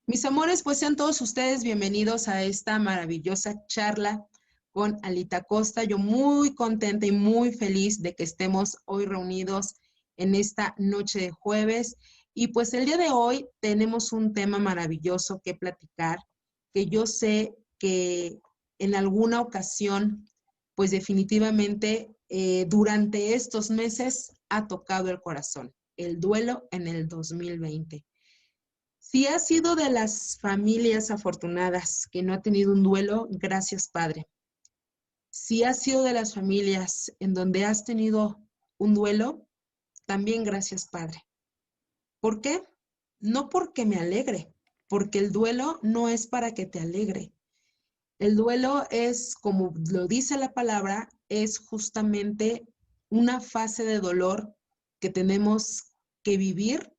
Mis amores, pues sean todos ustedes bienvenidos a esta maravillosa charla con Alita Costa. Yo muy contenta y muy feliz de que estemos hoy reunidos en esta noche de jueves. Y pues el día de hoy tenemos un tema maravilloso que platicar, que yo sé que en alguna ocasión, pues definitivamente durante estos meses ha tocado el corazón, el duelo en el 2020. Si has sido de las familias afortunadas que no ha tenido un duelo, gracias, Padre. Si has sido de las familias en donde has tenido un duelo, también gracias, Padre. ¿Por qué? No porque me alegre, porque el duelo no es para que te alegre. El duelo es, como lo dice la palabra, es justamente una fase de dolor que tenemos que vivir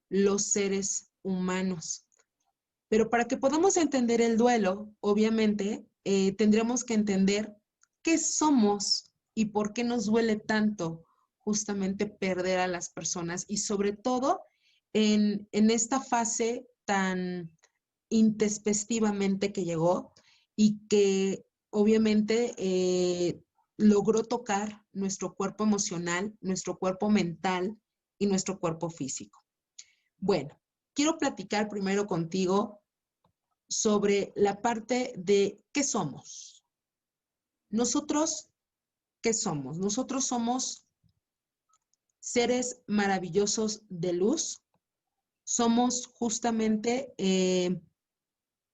los seres humanos. Pero para que podamos entender el duelo, obviamente, tendremos que entender qué somos y por qué nos duele tanto justamente perder a las personas y sobre todo en esta fase tan intempestivamente que llegó y que obviamente logró tocar nuestro cuerpo emocional, nuestro cuerpo mental y nuestro cuerpo físico. Bueno, quiero platicar primero contigo sobre la parte de qué somos. Nosotros, ¿qué somos? Nosotros somos seres maravillosos de luz. Somos justamente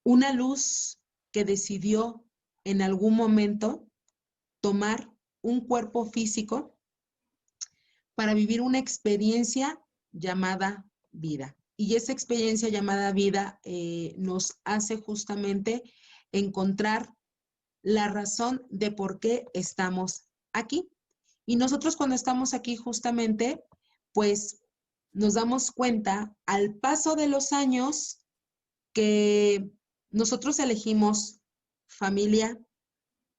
una luz que decidió en algún momento tomar un cuerpo físico para vivir una experiencia llamada vida. Y esa experiencia llamada vida nos hace justamente encontrar la razón de por qué estamos aquí. Y nosotros cuando estamos aquí justamente, pues nos damos cuenta al paso de los años que nosotros elegimos familia,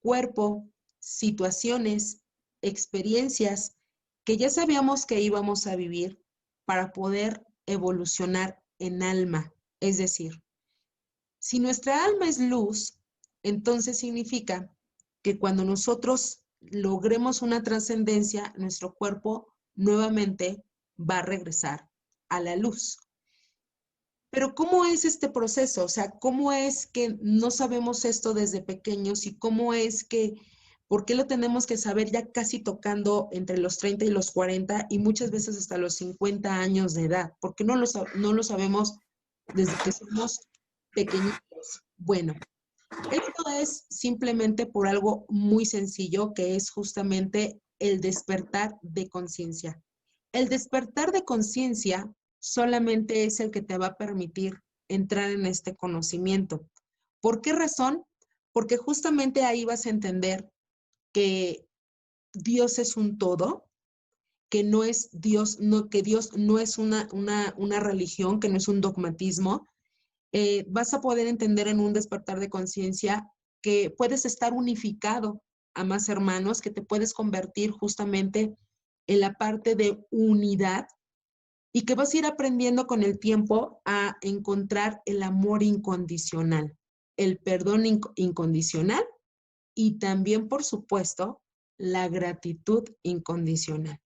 cuerpo, situaciones, experiencias que ya sabíamos que íbamos a vivir para poder evolucionar en alma. Es decir, si nuestra alma es luz, entonces significa que cuando nosotros logremos una trascendencia, nuestro cuerpo nuevamente va a regresar a la luz. Pero ¿cómo es este proceso? O sea, ¿cómo es que no sabemos esto desde pequeños y cómo es que, por qué lo tenemos que saber ya casi tocando entre los 30 y los 40 y muchas veces hasta los 50 años de edad? ¿Por qué no lo sabemos desde que somos pequeñitos? Bueno, esto es simplemente por algo muy sencillo que es justamente el despertar de conciencia. El despertar de conciencia solamente es el que te va a permitir entrar en este conocimiento. ¿Por qué razón? Porque justamente ahí vas a entender que Dios es un todo, que no es Dios, no, que Dios no es una religión, que no es un dogmatismo. Vas a poder entender en un despertar de conciencia que puedes estar unificado a más hermanos, que te puedes convertir justamente en la parte de unidad y que vas a ir aprendiendo con el tiempo a encontrar el amor incondicional, el perdón incondicional y también, por supuesto, la gratitud incondicional.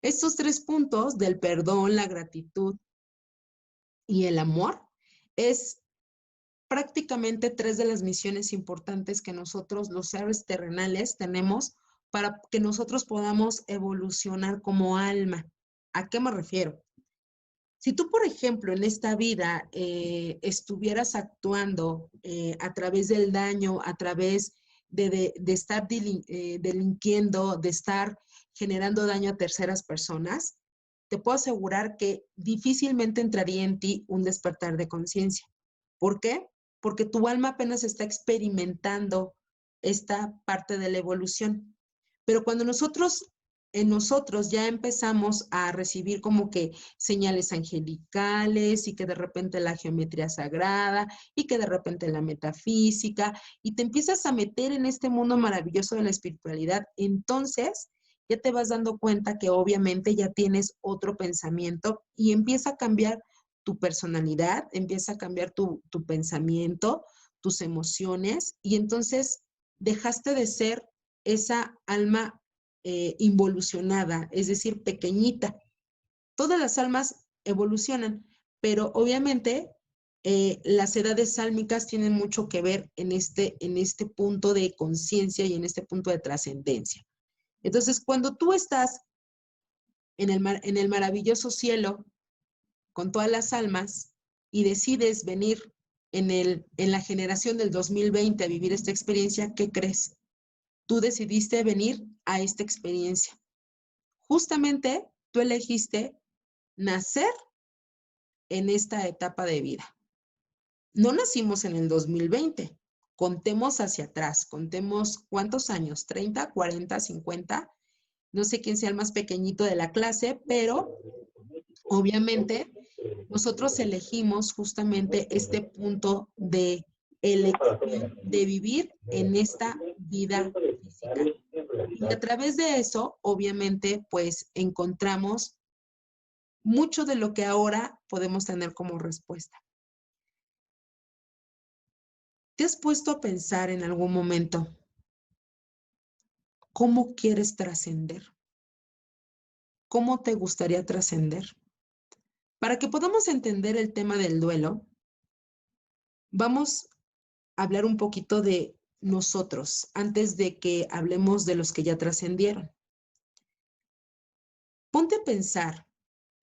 Estos tres puntos del perdón, la gratitud y el amor es prácticamente tres de las misiones importantes que nosotros, los seres terrenales, tenemos para que nosotros podamos evolucionar como alma. ¿A qué me refiero? Si tú, por ejemplo, en esta vida estuvieras actuando a través del daño, a través de estar delinquiendo, de estar generando daño a terceras personas, te puedo asegurar que difícilmente entraría en ti un despertar de conciencia. ¿Por qué? Porque tu alma apenas está experimentando esta parte de la evolución. Pero cuando nosotros, en nosotros ya empezamos a recibir como que señales angelicales y que de repente la geometría sagrada y que de repente la metafísica y te empiezas a meter en este mundo maravilloso de la espiritualidad, entonces ya te vas dando cuenta que obviamente ya tienes otro pensamiento y empieza a cambiar tu personalidad, empieza a cambiar tu pensamiento, tus emociones, y entonces dejaste de ser esa alma involucionada, es decir, pequeñita. Todas las almas evolucionan, pero obviamente las edades sálmicas tienen mucho que ver en este punto de conciencia y en este punto de trascendencia. Entonces, cuando tú estás en el maravilloso cielo con todas las almas y decides venir en la generación del 2020 a vivir esta experiencia, ¿qué crees? Tú decidiste venir a esta experiencia. Justamente tú elegiste nacer en esta etapa de vida. No nacimos en el 2020. Contemos hacia atrás, contemos cuántos años, 30, 40, 50. No sé quién sea el más pequeñito de la clase, pero obviamente nosotros elegimos justamente este punto de elección de vivir en esta vida física. Y a través de eso, obviamente, pues encontramos mucho de lo que ahora podemos tener como respuesta. ¿Te has puesto a pensar en algún momento cómo quieres trascender? ¿Cómo te gustaría trascender? Para que podamos entender el tema del duelo, vamos a hablar un poquito de nosotros antes de que hablemos de los que ya trascendieron. Ponte a pensar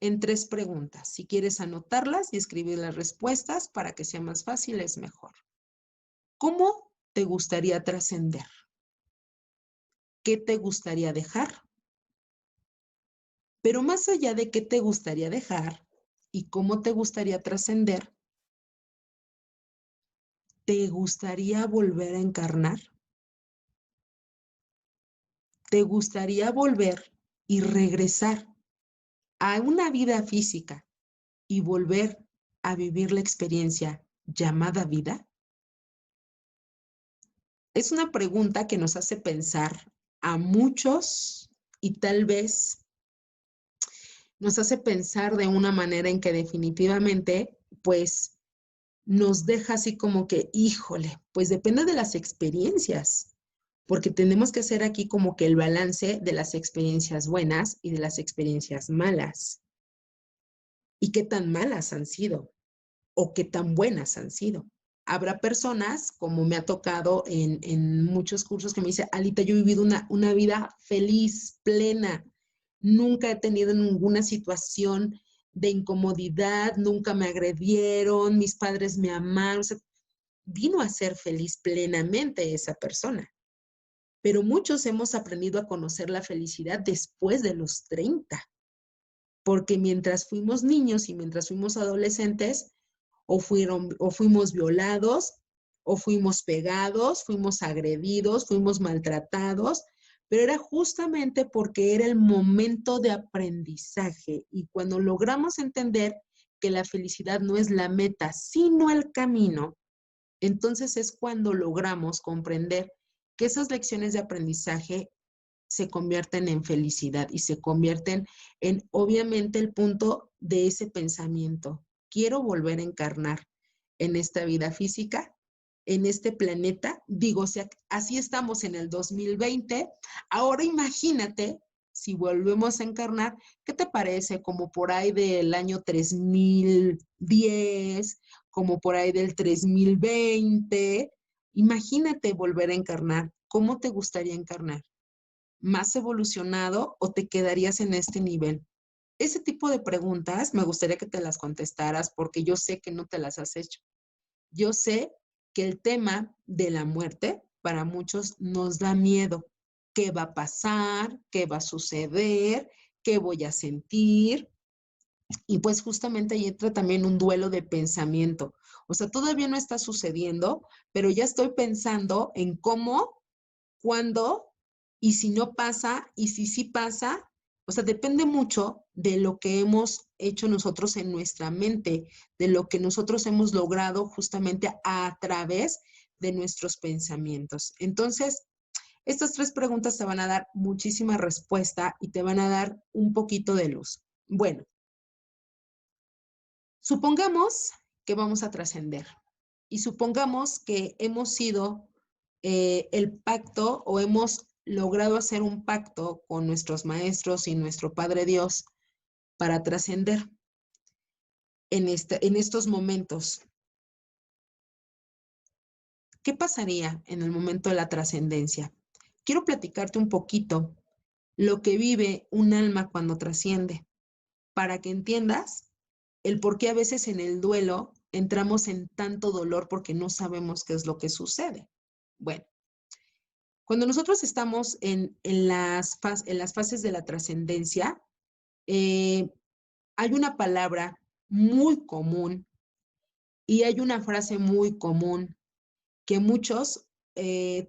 en 3 preguntas. Si quieres anotarlas y escribir las respuestas para que sea más fácil, es mejor. ¿Cómo te gustaría trascender? ¿Qué te gustaría dejar? Pero más allá de qué te gustaría dejar y cómo te gustaría trascender, ¿te gustaría volver a encarnar? ¿Te gustaría volver y regresar a una vida física y volver a vivir la experiencia llamada vida? Es una pregunta que nos hace pensar a muchos y tal vez nos hace pensar de una manera en que definitivamente, pues, nos deja así como que, híjole, pues depende de las experiencias, porque tenemos que hacer aquí como que el balance de las experiencias buenas y de las experiencias malas. ¿Y qué tan malas han sido? ¿O qué tan buenas han sido? Habrá personas, como me ha tocado en muchos cursos, que me dice, Alita, yo he vivido una vida feliz, plena. Nunca he tenido ninguna situación de incomodidad, nunca me agredieron, mis padres me amaron. O sea, vino a ser feliz plenamente esa persona. Pero muchos hemos aprendido a conocer la felicidad después de los 30, porque mientras fuimos niños y mientras fuimos adolescentes, o fuimos violados, o fuimos pegados, fuimos agredidos, fuimos maltratados, pero era justamente porque era el momento de aprendizaje. Y cuando logramos entender que la felicidad no es la meta, sino el camino, entonces es cuando logramos comprender que esas lecciones de aprendizaje se convierten en felicidad y se convierten en, obviamente, el punto de ese pensamiento. Quiero volver a encarnar en esta vida física, en este planeta. Digo, o sea, así estamos en el 2020. Ahora imagínate si volvemos a encarnar, ¿qué te parece? Como por ahí del año 3010, como por ahí del 3020. Imagínate volver a encarnar. ¿Cómo te gustaría encarnar? ¿Más evolucionado o te quedarías en este nivel? Ese tipo de preguntas me gustaría que te las contestaras porque yo sé que no te las has hecho. Yo sé que el tema de la muerte para muchos nos da miedo. ¿Qué va a pasar? ¿Qué va a suceder? ¿Qué voy a sentir? Y pues justamente ahí entra también un duelo de pensamiento. O sea, todavía no está sucediendo, pero ya estoy pensando en cómo, cuándo, y si no pasa, y si sí pasa. O sea, depende mucho de lo que hemos hecho nosotros en nuestra mente, de lo que nosotros hemos logrado justamente a través de nuestros pensamientos. Entonces, estas 3 preguntas te van a dar muchísima respuesta y te van a dar un poquito de luz. Bueno, Supongamos que vamos a trascender y supongamos que hemos sido el pacto o hemos logrado hacer un pacto con nuestros maestros y nuestro Padre Dios para trascender en estos momentos. ¿Qué pasaría en el momento de la trascendencia? Quiero platicarte un poquito lo que vive un alma cuando trasciende, para que entiendas el por qué a veces en el duelo entramos en tanto dolor porque no sabemos qué es lo que sucede. Bueno, cuando nosotros estamos en las fases de la trascendencia, hay una palabra muy común y hay una frase muy común que muchos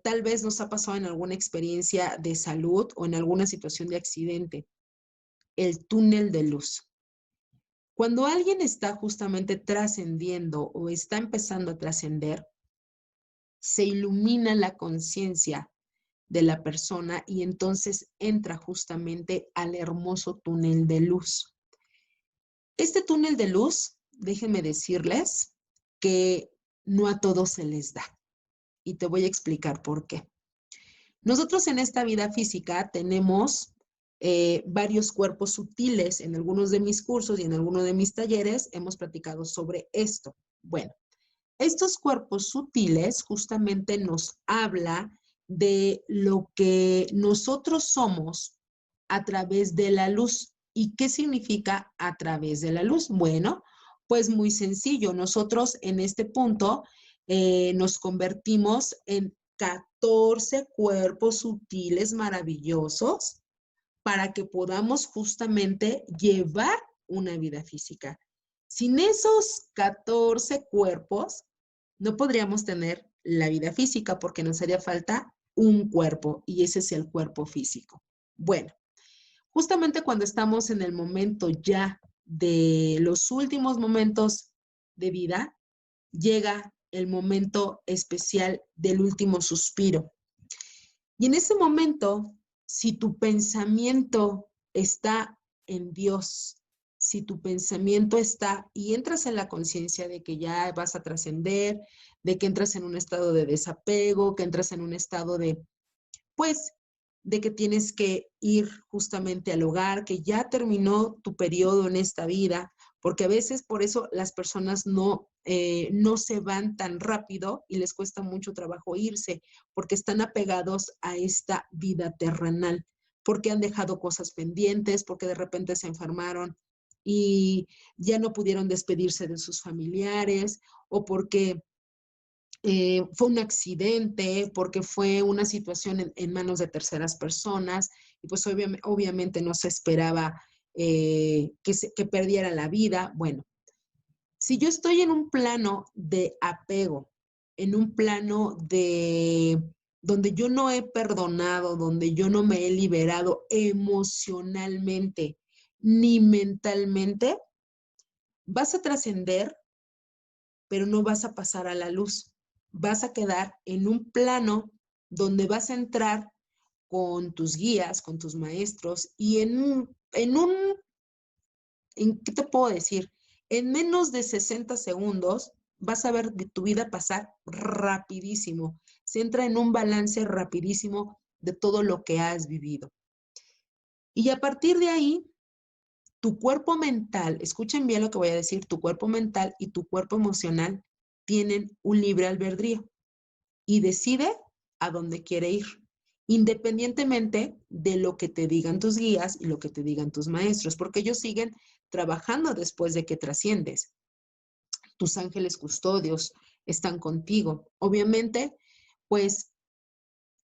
tal vez nos ha pasado en alguna experiencia de salud o en alguna situación de accidente, el túnel de luz. Cuando alguien está justamente trascendiendo o está empezando a trascender, se ilumina la conciencia de la persona y entonces entra justamente al hermoso túnel de luz. Este túnel de luz, déjenme decirles que no a todos se les da y te voy a explicar por qué. Nosotros en esta vida física tenemos varios cuerpos sutiles. En algunos de mis cursos y en algunos de mis talleres hemos platicado sobre esto. Bueno, estos cuerpos sutiles justamente nos habla de lo que nosotros somos a través de la luz. ¿Y qué significa a través de la luz? Bueno, pues muy sencillo. Nosotros en este punto nos convertimos en 14 cuerpos sutiles maravillosos para que podamos justamente llevar una vida física. Sin esos 14 cuerpos, no podríamos tener la vida física porque nos haría falta un cuerpo y ese es el cuerpo físico. Bueno, justamente cuando estamos en el momento ya de los últimos momentos de vida, llega el momento especial del último suspiro. Y en ese momento, si tu pensamiento está en Dios, si tu pensamiento está y entras en la conciencia de que ya vas a trascender, de que entras en un estado de desapego, que entras en un estado de, pues, de que tienes que ir justamente al hogar, que ya terminó tu periodo en esta vida, porque a veces por eso las personas no se van tan rápido y les cuesta mucho trabajo irse, porque están apegados a esta vida terrenal, porque han dejado cosas pendientes, porque de repente se enfermaron y ya no pudieron despedirse de sus familiares, o porque fue un accidente, porque fue una situación en manos de terceras personas y pues obviamente no se esperaba que perdiera la vida. Bueno, si yo estoy en un plano de apego, en un plano de donde yo no he perdonado, donde yo no me he liberado emocionalmente ni mentalmente, vas a trascender, pero no vas a pasar a la luz. Vas a quedar en un plano donde vas a entrar con tus guías, con tus maestros y ¿en qué te puedo decir? En menos de 60 segundos vas a ver tu vida pasar rapidísimo. Se entra en un balance rapidísimo de todo lo que has vivido. Y a partir de ahí, tu cuerpo mental, escuchen bien lo que voy a decir, tu cuerpo mental y tu cuerpo emocional tienen un libre albedrío y decide a dónde quiere ir, independientemente de lo que te digan tus guías y lo que te digan tus maestros, porque ellos siguen trabajando después de que trasciendes. Tus ángeles custodios están contigo. Obviamente, pues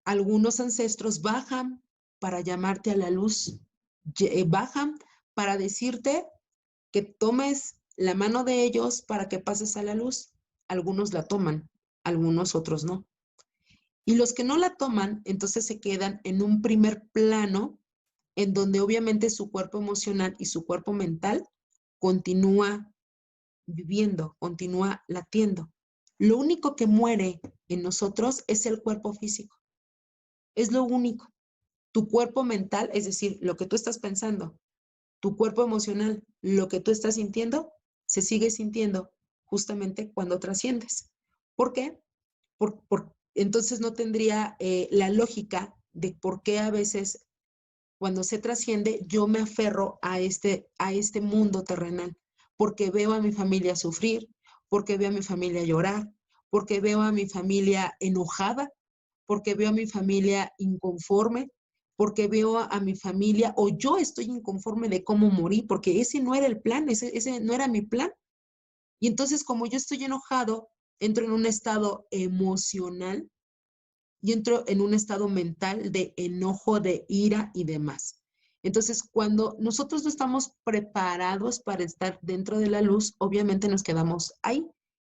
algunos ancestros bajan para llamarte a la luz, bajan para decirte que tomes la mano de ellos para que pases a la luz. Algunos la toman, algunos otros no. Y los que no la toman, entonces se quedan en un primer plano en donde obviamente su cuerpo emocional y su cuerpo mental continúa viviendo, continúa latiendo. Lo único que muere en nosotros es el cuerpo físico. Es lo único. Tu cuerpo mental, es decir, lo que tú estás pensando, tu cuerpo emocional, lo que tú estás sintiendo, se sigue sintiendo justamente cuando trasciendes. ¿Por qué? Entonces no tendría la lógica de por qué a veces cuando se trasciende yo me aferro a este mundo terrenal, porque veo a mi familia sufrir, porque veo a mi familia llorar, porque veo a mi familia enojada, porque veo a mi familia inconforme, porque veo a mi familia o yo estoy inconforme de cómo morí, porque ese no era el plan, ese no era mi plan. Y entonces como yo estoy enojado, entro en un estado emocional y entro en un estado mental de enojo, de ira y demás. Entonces, cuando nosotros no estamos preparados para estar dentro de la luz, obviamente nos quedamos ahí.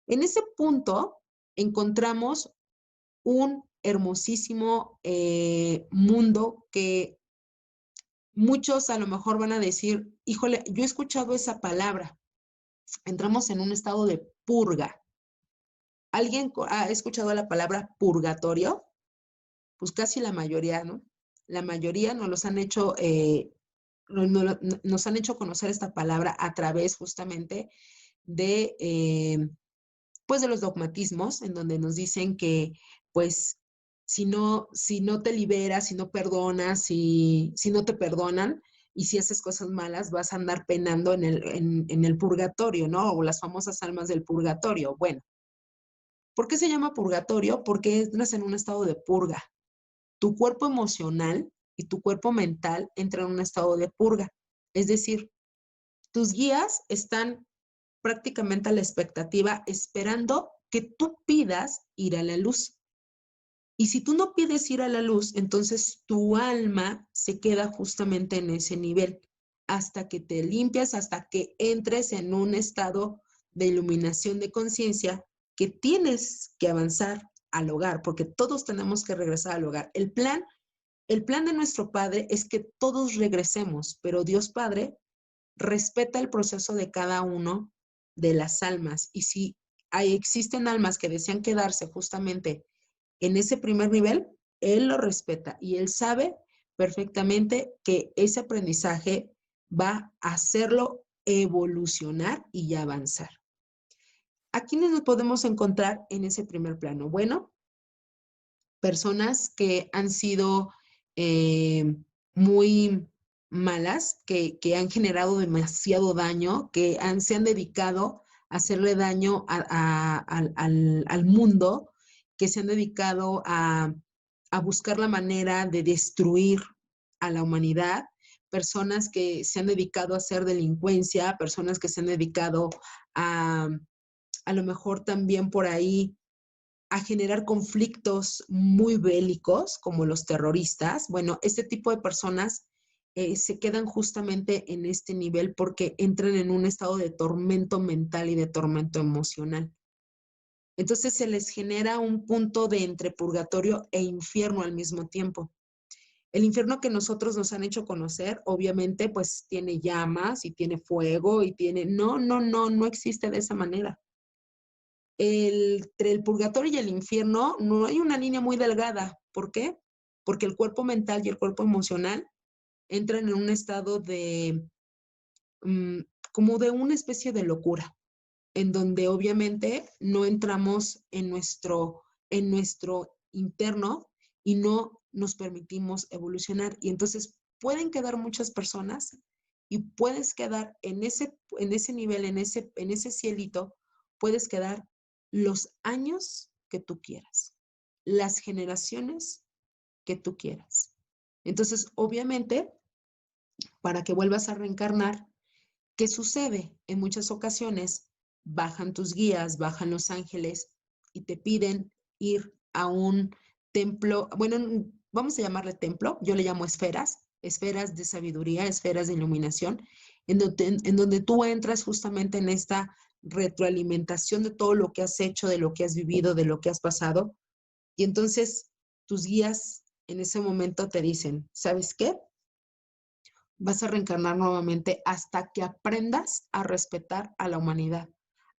En ese punto encontramos un hermosísimo mundo que muchos a lo mejor van a decir, híjole, yo he escuchado esa palabra. Entramos en un estado de purga. ¿Alguien ha escuchado la palabra purgatorio? Pues casi la mayoría, ¿no? La mayoría nos los han hecho, nos han hecho conocer esta palabra a través justamente de, pues de los dogmatismos, en donde nos dicen que, pues, si no te liberas, si no perdonas, si no te perdonan, y si haces cosas malas, vas a andar penando en el purgatorio, ¿no? O las famosas almas del purgatorio. Bueno, ¿por qué se llama purgatorio? Porque entras en un estado de purga. Tu cuerpo emocional y tu cuerpo mental entran en un estado de purga. Es decir, tus guías están prácticamente a la expectativa, esperando que tú pidas ir a la luz. Y si tú no pides ir a la luz, entonces tu alma se queda justamente en ese nivel, hasta que te limpias, hasta que entres en un estado de iluminación de conciencia que tienes que avanzar al hogar, porque todos tenemos que regresar al hogar. El plan de nuestro Padre es que todos regresemos, pero Dios Padre respeta el proceso de cada uno de las almas. Y si existen almas que desean quedarse justamente en ese primer nivel, Él lo respeta y Él sabe perfectamente que ese aprendizaje va a hacerlo evolucionar y avanzar. ¿A quiénes nos podemos encontrar en ese primer plano? Bueno, personas que han sido muy malas, que han generado demasiado daño, que se han dedicado a hacerle daño al mundo, que se han dedicado a buscar la manera de destruir a la humanidad, personas que se han dedicado a hacer delincuencia, personas que se han dedicado a lo mejor también por ahí a generar conflictos muy bélicos, como los terroristas. Bueno, este tipo de personas se quedan justamente en este nivel porque entran en un estado de tormento mental y de tormento emocional. Entonces se les genera un punto de entre purgatorio e infierno al mismo tiempo. El infierno que nosotros nos han hecho conocer, obviamente, pues tiene llamas y tiene fuego y tiene... No, no, no, no existe de esa manera. Entre el purgatorio y el infierno no hay una línea muy delgada. ¿Por qué? Porque el cuerpo mental y el cuerpo emocional entran en un estado de, como de una especie de locura, en donde obviamente no entramos en nuestro interno y no nos permitimos evolucionar. Y entonces pueden quedar muchas personas y puedes quedar en ese nivel, en ese cielito, puedes quedar los años que tú quieras, las generaciones que tú quieras. Entonces, obviamente, para que vuelvas a reencarnar, ¿qué sucede? En muchas ocasiones bajan tus guías, bajan los ángeles y te piden ir a un templo, bueno, vamos a llamarle templo, yo le llamo esferas, esferas de sabiduría, esferas de iluminación, en donde tú entras justamente en esta retroalimentación de todo lo que has hecho, de lo que has vivido, de lo que has pasado. Y entonces tus guías en ese momento te dicen, ¿sabes qué? Vas a reencarnar nuevamente hasta que aprendas a respetar a la humanidad,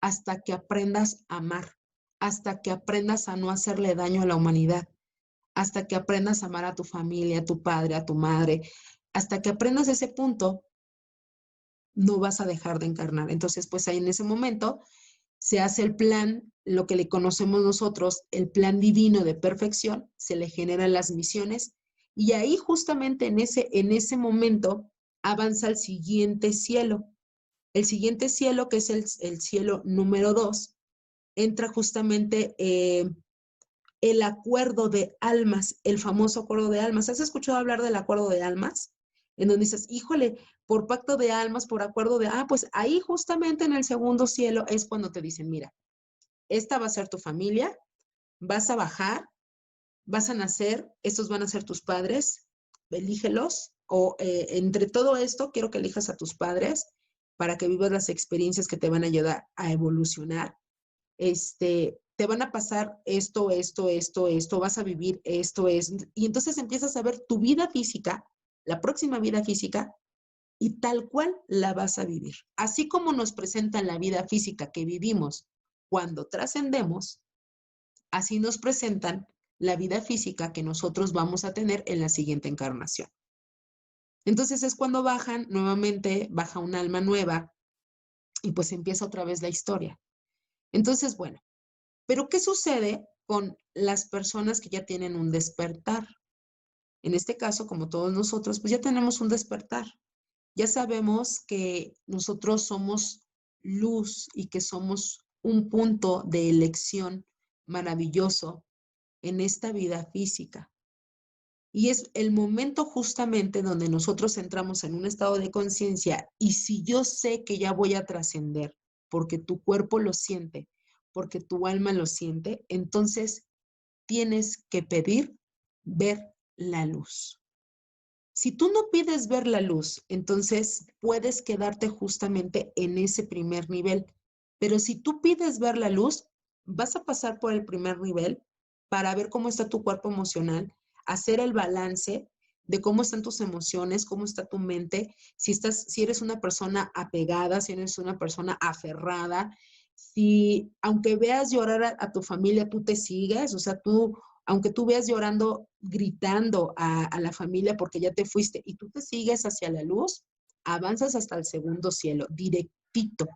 hasta que aprendas a amar, hasta que aprendas a no hacerle daño a la humanidad, hasta que aprendas a amar a tu familia, a tu padre, a tu madre, hasta que aprendas ese punto, no vas a dejar de encarnar. Entonces, pues ahí en ese momento se hace el plan, lo que le conocemos nosotros, el plan divino de perfección, se le generan las misiones y ahí justamente en ese momento avanza al siguiente cielo. El siguiente cielo, que es el cielo número 2, entra justamente el acuerdo de almas, el famoso acuerdo de almas. ¿Has escuchado hablar del acuerdo de almas? En donde dices, híjole, por pacto de almas, por acuerdo de, pues ahí justamente en el segundo cielo es cuando te dicen, mira, esta va a ser tu familia, vas a bajar, vas a nacer, estos van a ser tus padres, elígelos, o entre todo esto quiero que elijas a tus padres para que vivas las experiencias que te van a ayudar a evolucionar. Te van a pasar esto, vas a vivir esto, y entonces empiezas a ver tu vida física, la próxima vida física, y tal cual la vas a vivir. Así como nos presentan la vida física que vivimos cuando trascendemos, así nos presentan la vida física que nosotros vamos a tener en la siguiente encarnación. Entonces es cuando bajan, nuevamente baja un alma nueva y pues empieza otra vez la historia. Entonces, bueno, pero ¿qué sucede con las personas que ya tienen un despertar? En este caso, como todos nosotros, pues ya tenemos un despertar. Ya sabemos que nosotros somos luz y que somos un punto de elección maravilloso en esta vida física. Y es el momento justamente donde nosotros entramos en un estado de conciencia y si yo sé que ya voy a trascender, porque tu cuerpo lo siente, porque tu alma lo siente, entonces tienes que pedir ver la luz. Si tú no pides ver la luz, entonces puedes quedarte justamente en ese primer nivel. Pero si tú pides ver la luz, vas a pasar por el primer nivel para ver cómo está tu cuerpo emocional, hacer el balance de cómo están tus emociones, cómo está tu mente, si eres una persona apegada, si eres una persona aferrada, si aunque veas llorar a tu familia, tú te sigues, o sea, aunque tú veas llorando, gritando a la familia porque ya te fuiste y tú te sigues hacia la luz, avanzas hasta el segundo cielo, directito,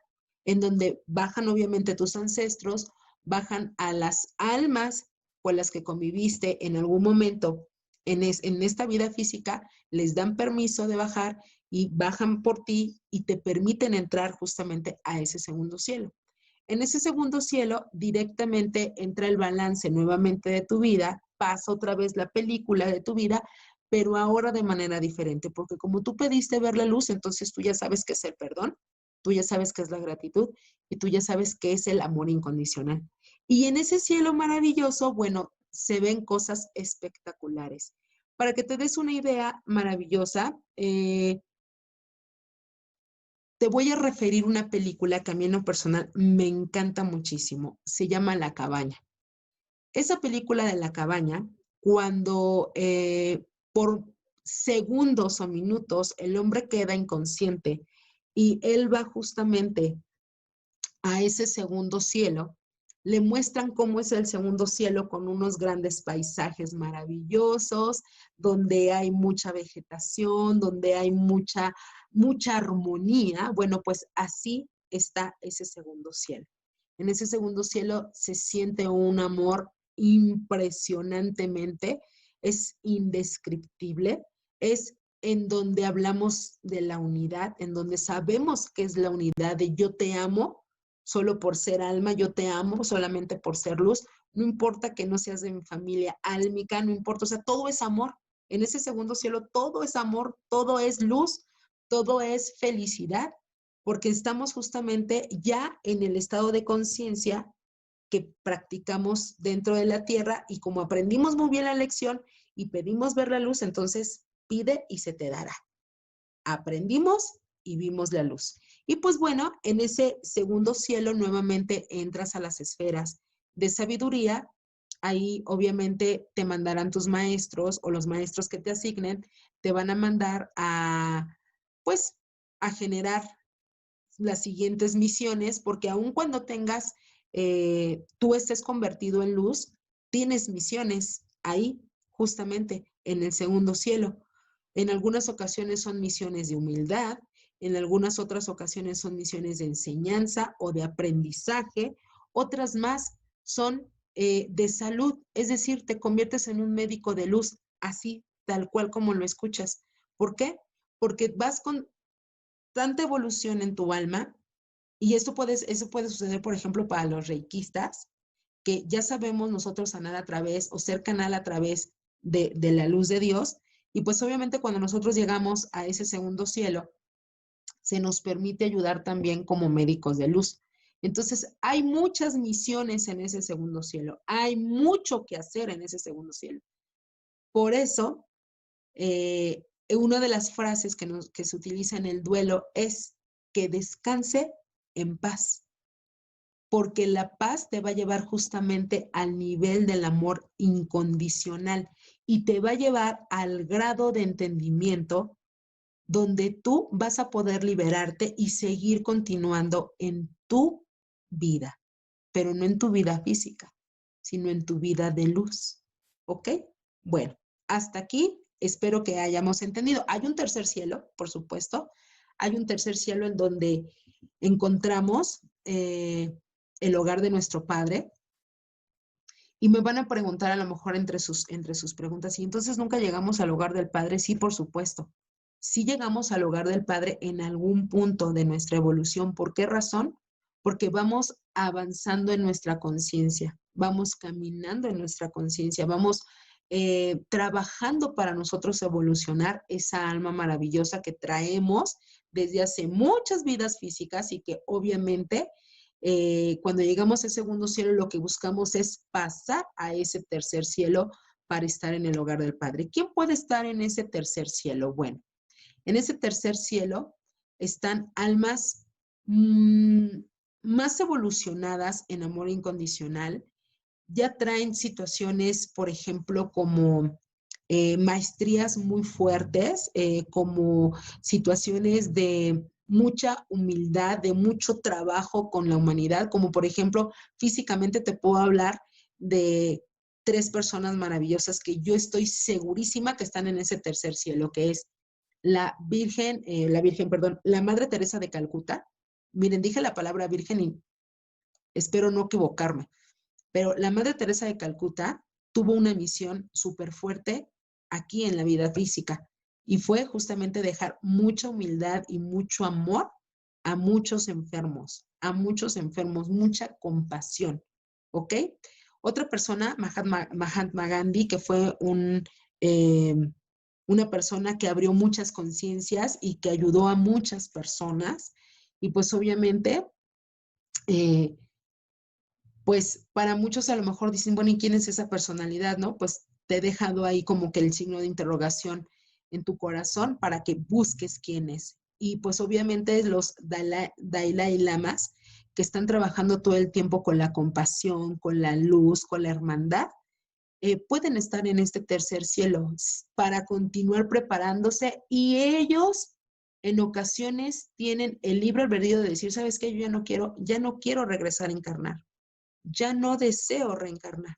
en donde bajan obviamente tus ancestros, bajan a las almas con las que conviviste en algún momento en esta vida física, les dan permiso de bajar y bajan por ti y te permiten entrar justamente a ese segundo cielo. En ese segundo cielo directamente entra el balance nuevamente de tu vida, pasa otra vez la película de tu vida, pero ahora de manera diferente, porque como tú pediste ver la luz, entonces tú ya sabes qué es el perdón, tú ya sabes qué es la gratitud y tú ya sabes qué es el amor incondicional. Y en ese cielo maravilloso, bueno, se ven cosas espectaculares. Para que te des una idea maravillosa, te voy a referir una película que a mí en lo personal me encanta muchísimo. Se llama La Cabaña. Esa película de La Cabaña, cuando por segundos o minutos el hombre queda inconsciente y él va justamente a ese segundo cielo, le muestran cómo es el segundo cielo con unos grandes paisajes maravillosos, donde hay mucha vegetación, donde hay mucha armonía. Bueno, pues así está ese segundo cielo. En ese segundo cielo se siente un amor impresionantemente, es indescriptible, es en donde hablamos de la unidad, en donde sabemos que es la unidad de yo te amo, solo por ser alma, yo te amo solamente por ser luz, no importa que no seas de mi familia álmica, no importa, o sea, todo es amor. En ese segundo cielo todo es amor, todo es luz, todo es felicidad, porque estamos justamente ya en el estado de conciencia que practicamos dentro de la tierra y como aprendimos muy bien la lección y pedimos ver la luz, entonces pide y se te dará. Aprendimos y vimos la luz. Y pues bueno, en ese segundo cielo nuevamente entras a las esferas de sabiduría. Ahí obviamente te mandarán tus maestros o los maestros que te asignen, te van a mandar pues, a generar las siguientes misiones, porque aun cuando tú estés convertido en luz, tienes misiones ahí, justamente en el segundo cielo. En algunas ocasiones son misiones de humildad, en algunas otras ocasiones son misiones de enseñanza o de aprendizaje, otras más son de salud, es decir, te conviertes en un médico de luz, así, tal cual como lo escuchas. ¿Por qué? Porque vas con tanta evolución en tu alma, y eso puede suceder, por ejemplo, para los reikistas, que ya sabemos nosotros sanar a través o ser canal a través de la luz de Dios. Y pues obviamente cuando nosotros llegamos a ese segundo cielo, se nos permite ayudar también como médicos de luz. Entonces, hay muchas misiones en ese segundo cielo, hay mucho que hacer en ese segundo cielo. Por eso, una de las frases que se utiliza en el duelo es que descanse en paz, porque la paz te va a llevar justamente al nivel del amor incondicional y te va a llevar al grado de entendimiento donde tú vas a poder liberarte y seguir continuando en tu vida, pero no en tu vida física, sino en tu vida de luz. ¿Ok? Bueno, hasta aquí espero que hayamos entendido. Hay un tercer cielo, por supuesto. Hay un tercer cielo en donde encontramos el hogar de nuestro Padre. Y me van a preguntar a lo mejor entre sus preguntas, ¿y entonces nunca llegamos al hogar del Padre? Sí, por supuesto. Sí llegamos al hogar del Padre en algún punto de nuestra evolución. ¿Por qué razón? Porque vamos avanzando en nuestra conciencia, vamos caminando en nuestra conciencia, vamos trabajando para nosotros evolucionar esa alma maravillosa que traemos desde hace muchas vidas físicas y que obviamente cuando llegamos al segundo cielo, lo que buscamos es pasar a ese tercer cielo para estar en el hogar del Padre. ¿Quién puede estar en ese tercer cielo? Bueno, en ese tercer cielo están almas más evolucionadas en amor incondicional. Ya traen situaciones, por ejemplo, como maestrías muy fuertes, como situaciones de mucha humildad, de mucho trabajo con la humanidad, como por ejemplo, físicamente te puedo hablar de 3 personas maravillosas que yo estoy segurísima que están en ese tercer cielo, que es perdón, la Madre Teresa de Calcuta. Miren, dije la palabra virgen y espero no equivocarme, pero la Madre Teresa de Calcuta tuvo una misión súper fuerte aquí en la vida física y fue justamente dejar mucha humildad y mucho amor a muchos enfermos, mucha compasión, ¿ok? Otra persona, Mahatma Gandhi, que fue una persona que abrió muchas conciencias y que ayudó a muchas personas y pues obviamente eh, pues para muchos a lo mejor dicen, bueno, ¿y quién es esa personalidad, no? Pues te he dejado ahí como que el signo de interrogación en tu corazón para que busques quién es. Y pues obviamente los Dalai Lamas que están trabajando todo el tiempo con la compasión, con la luz, con la hermandad, pueden estar en este tercer cielo para continuar preparándose y ellos en ocasiones tienen el libre albedrío de decir, ¿sabes qué? Yo ya no quiero regresar a encarnar, ya no deseo reencarnar,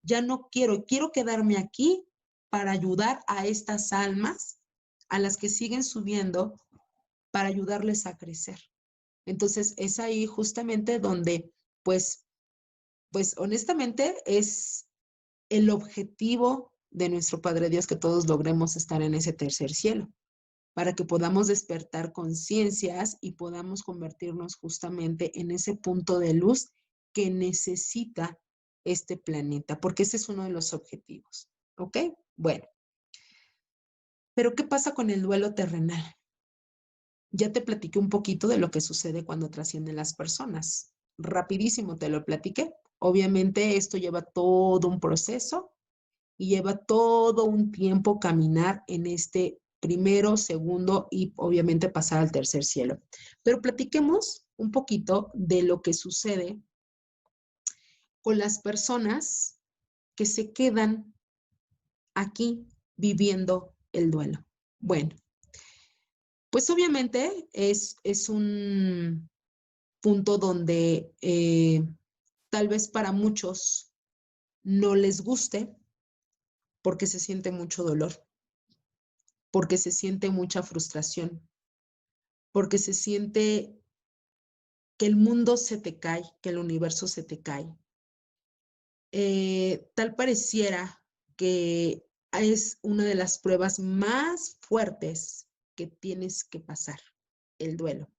ya no quiero quedarme aquí para ayudar a estas almas, a las que siguen subiendo, para ayudarles a crecer. Entonces es ahí justamente donde, pues honestamente es el objetivo de nuestro Padre Dios que todos logremos estar en ese tercer cielo, para que podamos despertar conciencias y podamos convertirnos justamente en ese punto de luz que necesita este planeta, porque ese es uno de los objetivos. ¿Ok? Bueno, pero ¿qué pasa con el duelo terrenal? Ya te platiqué un poquito de lo que sucede cuando trascienden las personas. Rapidísimo te lo platiqué. Obviamente esto lleva todo un proceso y lleva todo un tiempo caminar en este primero, segundo y obviamente pasar al tercer cielo. Pero platiquemos un poquito de lo que sucede con las personas que se quedan aquí viviendo el duelo. Bueno, pues obviamente es un punto donde tal vez para muchos no les guste porque se siente mucho dolor, porque se siente mucha frustración, porque se siente que el mundo se te cae, que el universo se te cae. Tal pareciera que es una de las pruebas más fuertes que tienes que pasar, el duelo.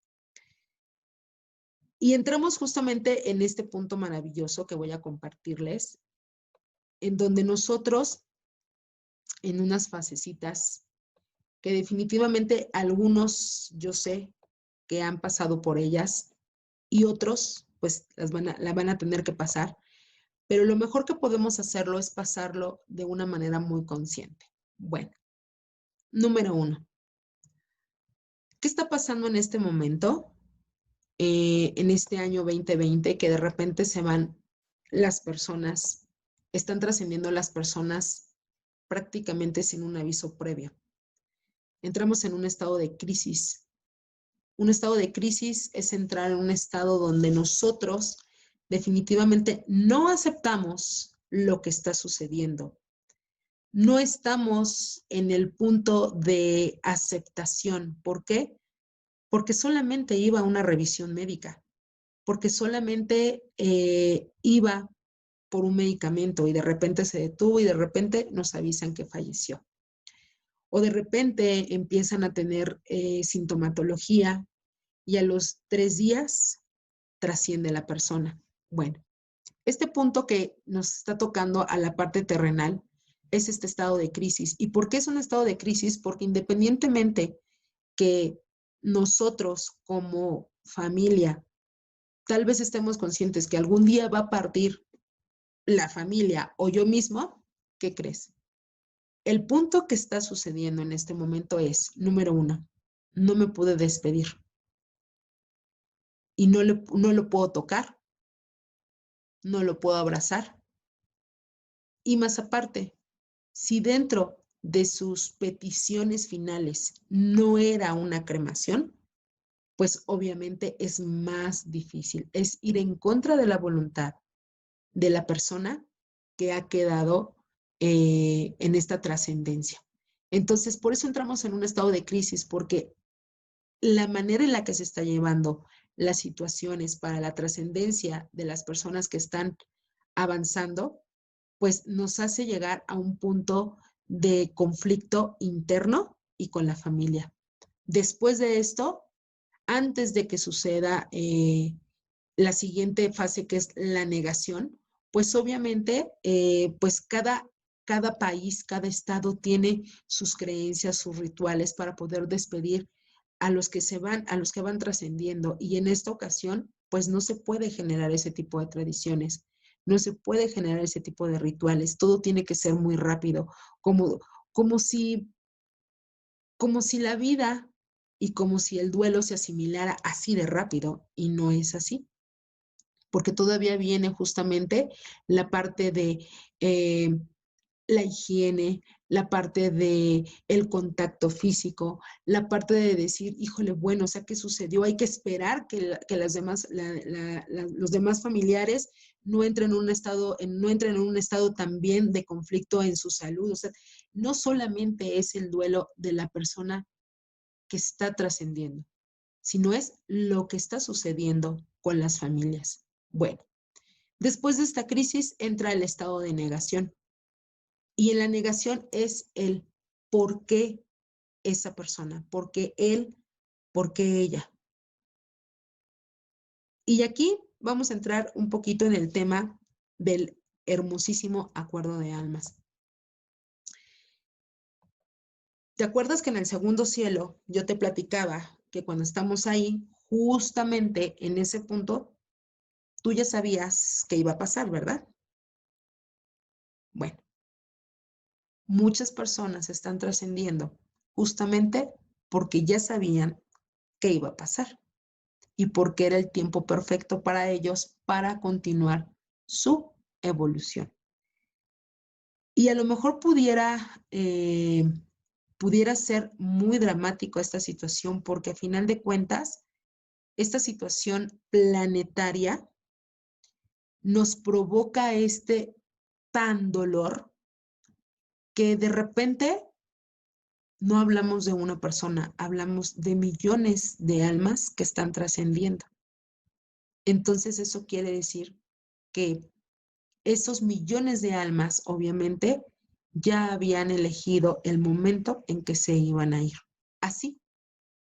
Y entramos justamente en este punto maravilloso que voy a compartirles, en donde nosotros, en unas fasecitas, que definitivamente algunos yo sé que han pasado por ellas y otros pues la van a tener que pasar, pero lo mejor que podemos hacerlo es pasarlo de una manera muy consciente. Bueno, número 1. ¿Qué está pasando en este momento? En este año 2020, que de repente se van las personas, están trascendiendo las personas prácticamente sin un aviso previo. Entramos en un estado de crisis. Un estado de crisis es entrar en un estado donde nosotros definitivamente no aceptamos lo que está sucediendo. No estamos en el punto de aceptación. ¿Por qué? Porque solamente iba a una revisión médica, porque solamente iba por un medicamento y de repente se detuvo y de repente nos avisan que falleció. O de repente empiezan a tener sintomatología y a los 3 días trasciende la persona. Bueno, este punto que nos está tocando a la parte terrenal es este estado de crisis. ¿Y por qué es un estado de crisis? Porque independientemente que nosotros como familia tal vez estemos conscientes que algún día va a partir la familia o yo mismo, ¿qué crees? El punto que está sucediendo en este momento es, número 1, no me pude despedir y no lo puedo tocar, no lo puedo abrazar. Y más aparte, si dentro de sus peticiones finales no era una cremación, pues obviamente es más difícil, es ir en contra de la voluntad de la persona que ha quedado en esta trascendencia. Entonces, por eso entramos en un estado de crisis, porque la manera en la que se está llevando las situaciones para la trascendencia de las personas que están avanzando, pues nos hace llegar a un punto de conflicto interno y con la familia. Después de esto, antes de que suceda la siguiente fase, que es la negación, pues obviamente, pues cada país, cada estado tiene sus creencias, sus rituales para poder despedir a los que se van, a los que van trascendiendo. Y en esta ocasión, pues no se puede generar ese tipo de tradiciones, no se puede generar ese tipo de rituales. Todo tiene que ser muy rápido, como, como si, como si la vida y como si el duelo se asimilara así de rápido, y no es así, porque todavía viene justamente la parte de la higiene, la parte de el contacto físico, la parte de decir, híjole, bueno, o sea, ¿qué sucedió? Hay que esperar que las demás, los demás familiares no entren en un estado, no entren en un estado también de conflicto en su salud. O sea, no solamente es el duelo de la persona que está trascendiendo, sino es lo que está sucediendo con las familias. Bueno, después de esta crisis entra el estado de negación. Y en la negación es el por qué esa persona, por qué él, por qué ella. Y aquí vamos a entrar un poquito en el tema del hermosísimo acuerdo de almas. ¿Te acuerdas que en el segundo cielo yo te platicaba que cuando estamos ahí, justamente en ese punto, tú ya sabías qué iba a pasar, ¿verdad? Bueno, muchas personas están trascendiendo justamente porque ya sabían qué iba a pasar y porque era el tiempo perfecto para ellos para continuar su evolución. Y a lo mejor pudiera ser muy dramático esta situación, porque a final de cuentas, esta situación planetaria nos provoca este tan dolor que de repente no hablamos de una persona, hablamos de millones de almas que están trascendiendo. Entonces eso quiere decir que esos millones de almas, obviamente, ya habían elegido el momento en que se iban a ir. Así,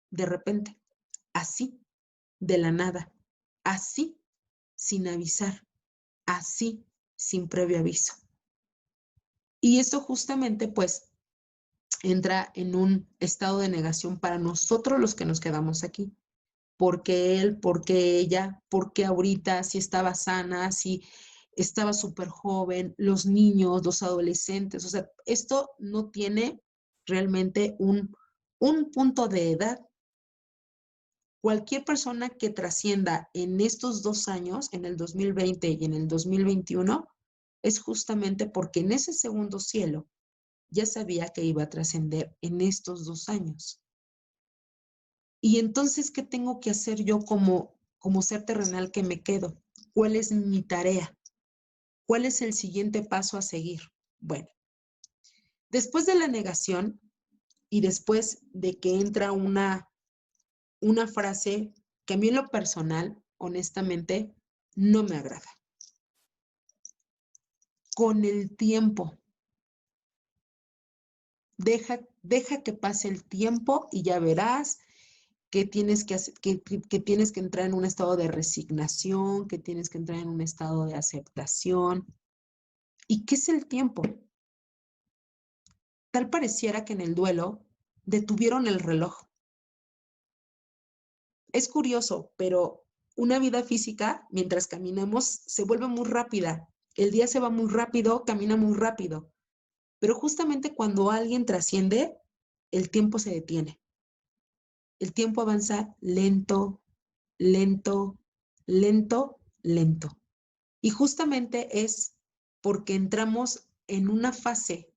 de repente, así, de la nada, así, sin avisar, así, sin previo aviso. Y eso justamente, pues, entra en un estado de negación para nosotros los que nos quedamos aquí. ¿Por qué él? ¿Por qué ella? ¿Por qué ahorita? Si estaba sana, si estaba súper joven, los niños, los adolescentes. O sea, esto no tiene realmente un punto de edad. Cualquier persona que trascienda en estos 2 años, en el 2020 y en el 2021, es justamente porque en ese segundo cielo ya sabía que iba a trascender en estos 2 años. Y entonces, ¿qué tengo que hacer yo como ser terrenal que me quedo? ¿Cuál es mi tarea? ¿Cuál es el siguiente paso a seguir? Bueno, después de la negación y después de que entra una frase que a mí en lo personal, honestamente, no me agrada. Con el tiempo. Deja que pase el tiempo y ya verás que tienes que, que tienes que entrar en un estado de resignación, que tienes que entrar en un estado de aceptación. ¿Y qué es el tiempo? Tal pareciera que en el duelo detuvieron el reloj. Es curioso, pero una vida física, mientras caminamos, se vuelve muy rápida. El día se va muy rápido, camina muy rápido. Pero justamente cuando alguien trasciende, el tiempo se detiene. El tiempo avanza lento, lento, lento, lento. Y justamente es porque entramos en una fase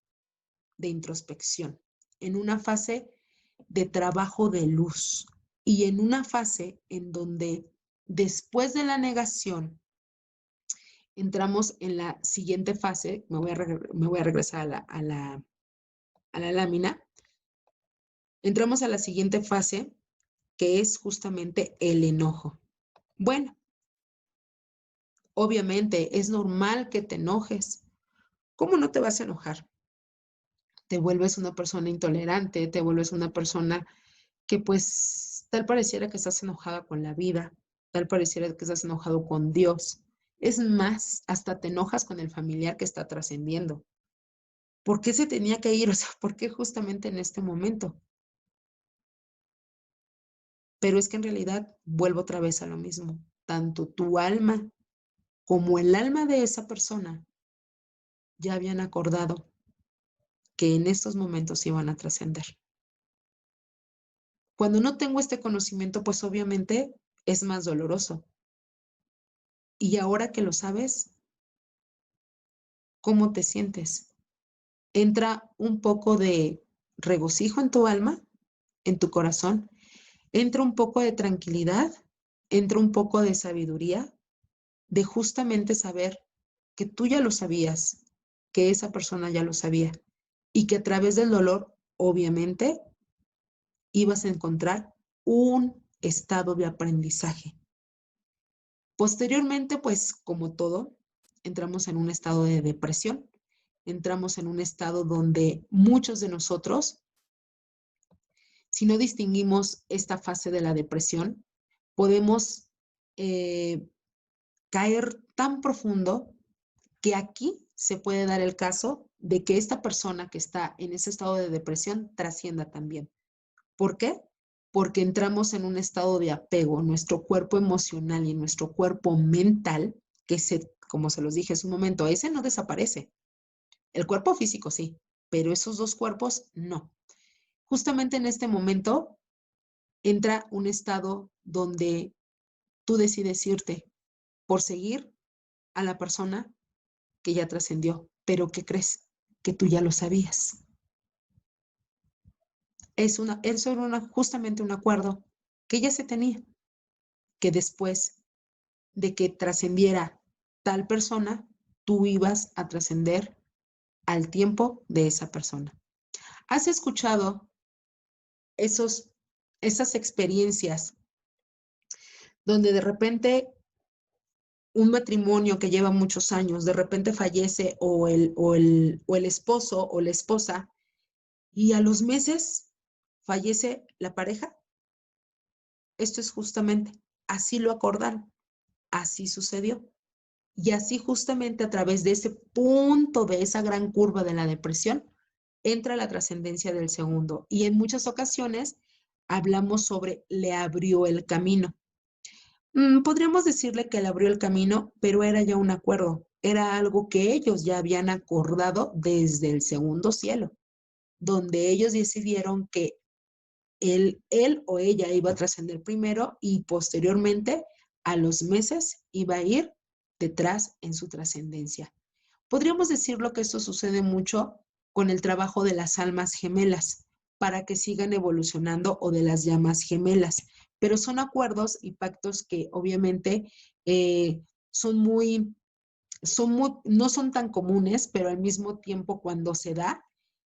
de introspección, en una fase de trabajo de luz y en una fase en donde después de la negación entramos en la siguiente fase. Me voy a regresar a la lámina. Entramos a la siguiente fase, que es justamente el enojo. Bueno, obviamente es normal que te enojes. ¿Cómo no te vas a enojar? Te vuelves una persona intolerante, te vuelves una persona que pues tal pareciera que estás enojada con la vida, tal pareciera que estás enojado con Dios. Es más, hasta te enojas con el familiar que está trascendiendo. ¿Por qué se tenía que ir? O sea, ¿por qué justamente en este momento? Pero es que en realidad vuelvo otra vez a lo mismo. Tanto tu alma como el alma de esa persona ya habían acordado que en estos momentos iban a trascender. Cuando no tengo este conocimiento, pues obviamente es más doloroso. Y ahora que lo sabes, ¿cómo te sientes? Entra un poco de regocijo en tu alma, en tu corazón, entra un poco de tranquilidad, entra un poco de sabiduría, de justamente saber que tú ya lo sabías, que esa persona ya lo sabía y que a través del dolor, obviamente, ibas a encontrar un estado de aprendizaje. Posteriormente, pues como todo, entramos en un estado de depresión, entramos en un estado donde muchos de nosotros, si no distinguimos esta fase de la depresión, podemos caer tan profundo que aquí se puede dar el caso de que esta persona que está en ese estado de depresión trascienda también. ¿Por qué? Porque entramos en un estado de apego. Nuestro cuerpo emocional y nuestro cuerpo mental, que como se los dije hace un momento, ese no desaparece. El cuerpo físico sí, pero esos dos cuerpos no. Justamente en este momento entra un estado donde tú decides irte por seguir a la persona que ya trascendió. Pero ¿qué crees? Que tú ya lo sabías. Eso era justamente un acuerdo que ya se tenía, que después de que trascendiera tal persona, tú ibas a trascender al tiempo de esa persona. ¿Has escuchado esas experiencias donde de repente un matrimonio que lleva muchos años, de repente fallece o el esposo o la esposa y a los meses fallece la pareja. Esto es justamente, así lo acordaron, así sucedió. Y así justamente a través de ese punto, de esa gran curva de la depresión, entra la trascendencia del segundo. Y en muchas ocasiones hablamos sobre le abrió el camino. Podríamos decirle que le abrió el camino, pero era ya un acuerdo. Era algo que ellos ya habían acordado desde el segundo cielo, donde ellos decidieron que él o ella iba a trascender primero y posteriormente, a los meses, iba a ir detrás en su trascendencia. Podríamos decirlo que esto sucede mucho con el trabajo de las almas gemelas para que sigan evolucionando o de las llamas gemelas, pero son acuerdos y pactos que obviamente eh, son muy, no son tan comunes, pero al mismo tiempo cuando se da,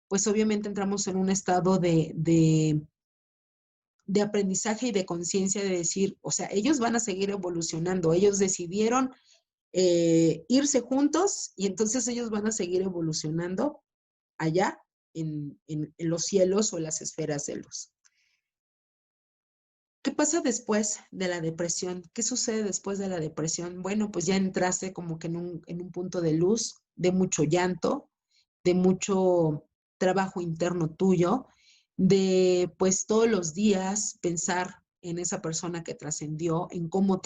pues obviamente entramos en un estado de aprendizaje y de conciencia de decir, o sea, ellos van a seguir evolucionando, ellos decidieron irse juntos y entonces ellos van a seguir evolucionando allá en los cielos o en las esferas de luz. ¿Qué pasa después de la depresión? ¿Qué sucede después de la depresión? Bueno, pues ya entraste como que en un punto de luz, de mucho llanto, de mucho trabajo interno tuyo, de pues todos los días pensar en esa persona que trascendió, en cómo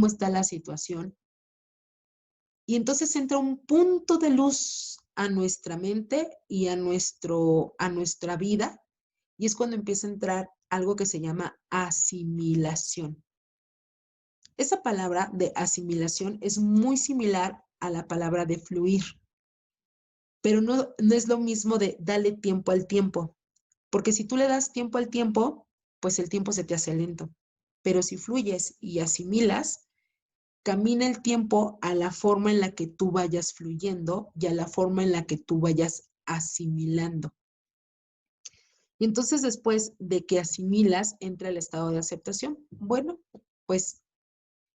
está la situación. Y entonces entra un punto de luz a nuestra mente y a nuestra vida, y es cuando empieza a entrar algo que se llama asimilación. Esa palabra de asimilación es muy similar a la palabra de fluir, pero no es lo mismo de darle tiempo al tiempo, porque si tú le das tiempo al tiempo, pues el tiempo se te hace lento, pero si fluyes y asimilas, camina el tiempo a la forma en la que tú vayas fluyendo y a la forma en la que tú vayas asimilando. Y entonces después de que asimilas, entra el estado de aceptación. Bueno, pues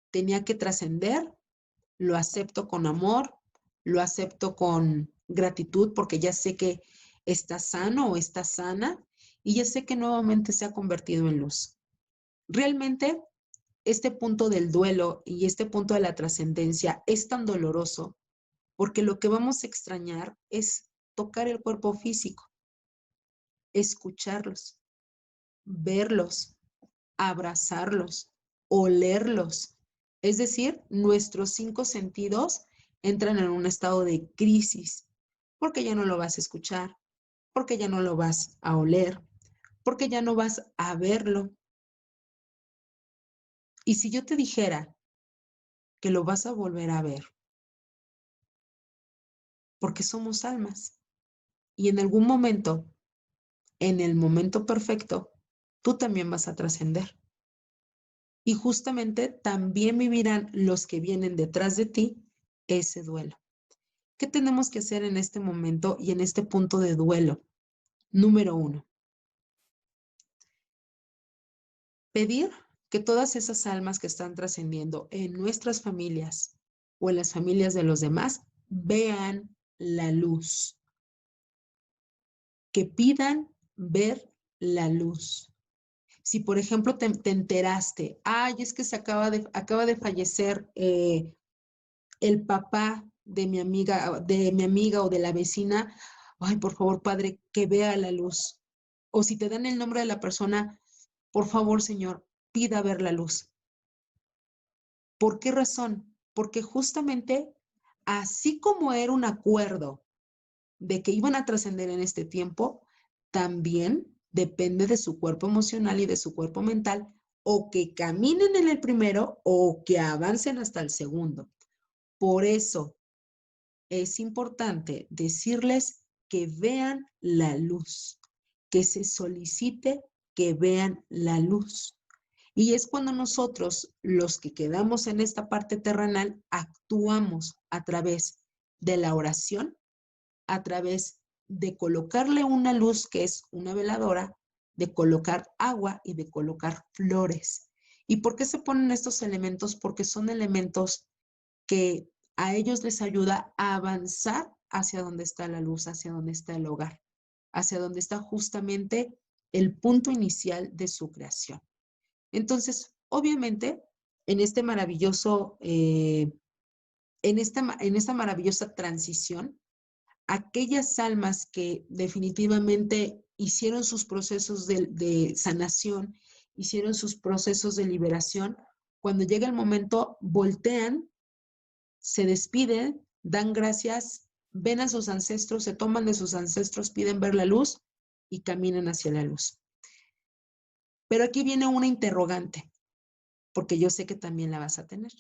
tenía que trascender, lo acepto con amor, lo acepto con gratitud porque ya sé que está sano o está sana y ya sé que nuevamente se ha convertido en luz. Realmente este punto del duelo y este punto de la trascendencia es tan doloroso porque lo que vamos a extrañar es tocar el cuerpo físico, escucharlos, verlos, abrazarlos, olerlos. Es decir, nuestros 5 sentidos entran en un estado de crisis porque ya no lo vas a escuchar, porque ya no lo vas a oler, porque ya no vas a verlo. Y si yo te dijera que lo vas a volver a ver, porque somos almas, y en algún momento, en el momento perfecto, tú también vas a trascender. Y justamente también vivirán los que vienen detrás de ti ese duelo. ¿Qué tenemos que hacer en este momento y en este punto de duelo? Número 1, pedir que todas esas almas que están trascendiendo en nuestras familias o en las familias de los demás vean la luz, que pidan ver la luz. Si, por ejemplo, te enteraste, ay, es que acaba de fallecer el papá de mi amiga o de la vecina, ay, por favor, padre, que vea la luz. O si te dan el nombre de la persona, por favor, Señor, pida ver la luz. ¿Por qué razón? Porque justamente así como era un acuerdo de que iban a trascender en este tiempo, también depende de su cuerpo emocional y de su cuerpo mental, o que caminen en el primero o que avancen hasta el segundo. Por eso es importante decirles que vean la luz, que se solicite que vean la luz. Y es cuando nosotros, los que quedamos en esta parte terrenal, actuamos a través de la oración, a través de colocarle una luz que es una veladora, de colocar agua y de colocar flores. ¿Y por qué se ponen estos elementos? Porque son elementos que a ellos les ayuda a avanzar hacia donde está la luz, hacia donde está el hogar, hacia donde está justamente el punto inicial de su creación. Entonces, obviamente, en este maravilloso, en esta maravillosa transición, aquellas almas que definitivamente hicieron sus procesos de sanación, hicieron sus procesos de liberación, cuando llega el momento, voltean, se despiden, dan gracias, ven a sus ancestros, se toman de sus ancestros, piden ver la luz y caminan hacia la luz. Pero aquí viene una interrogante, porque yo sé que también la vas a tener.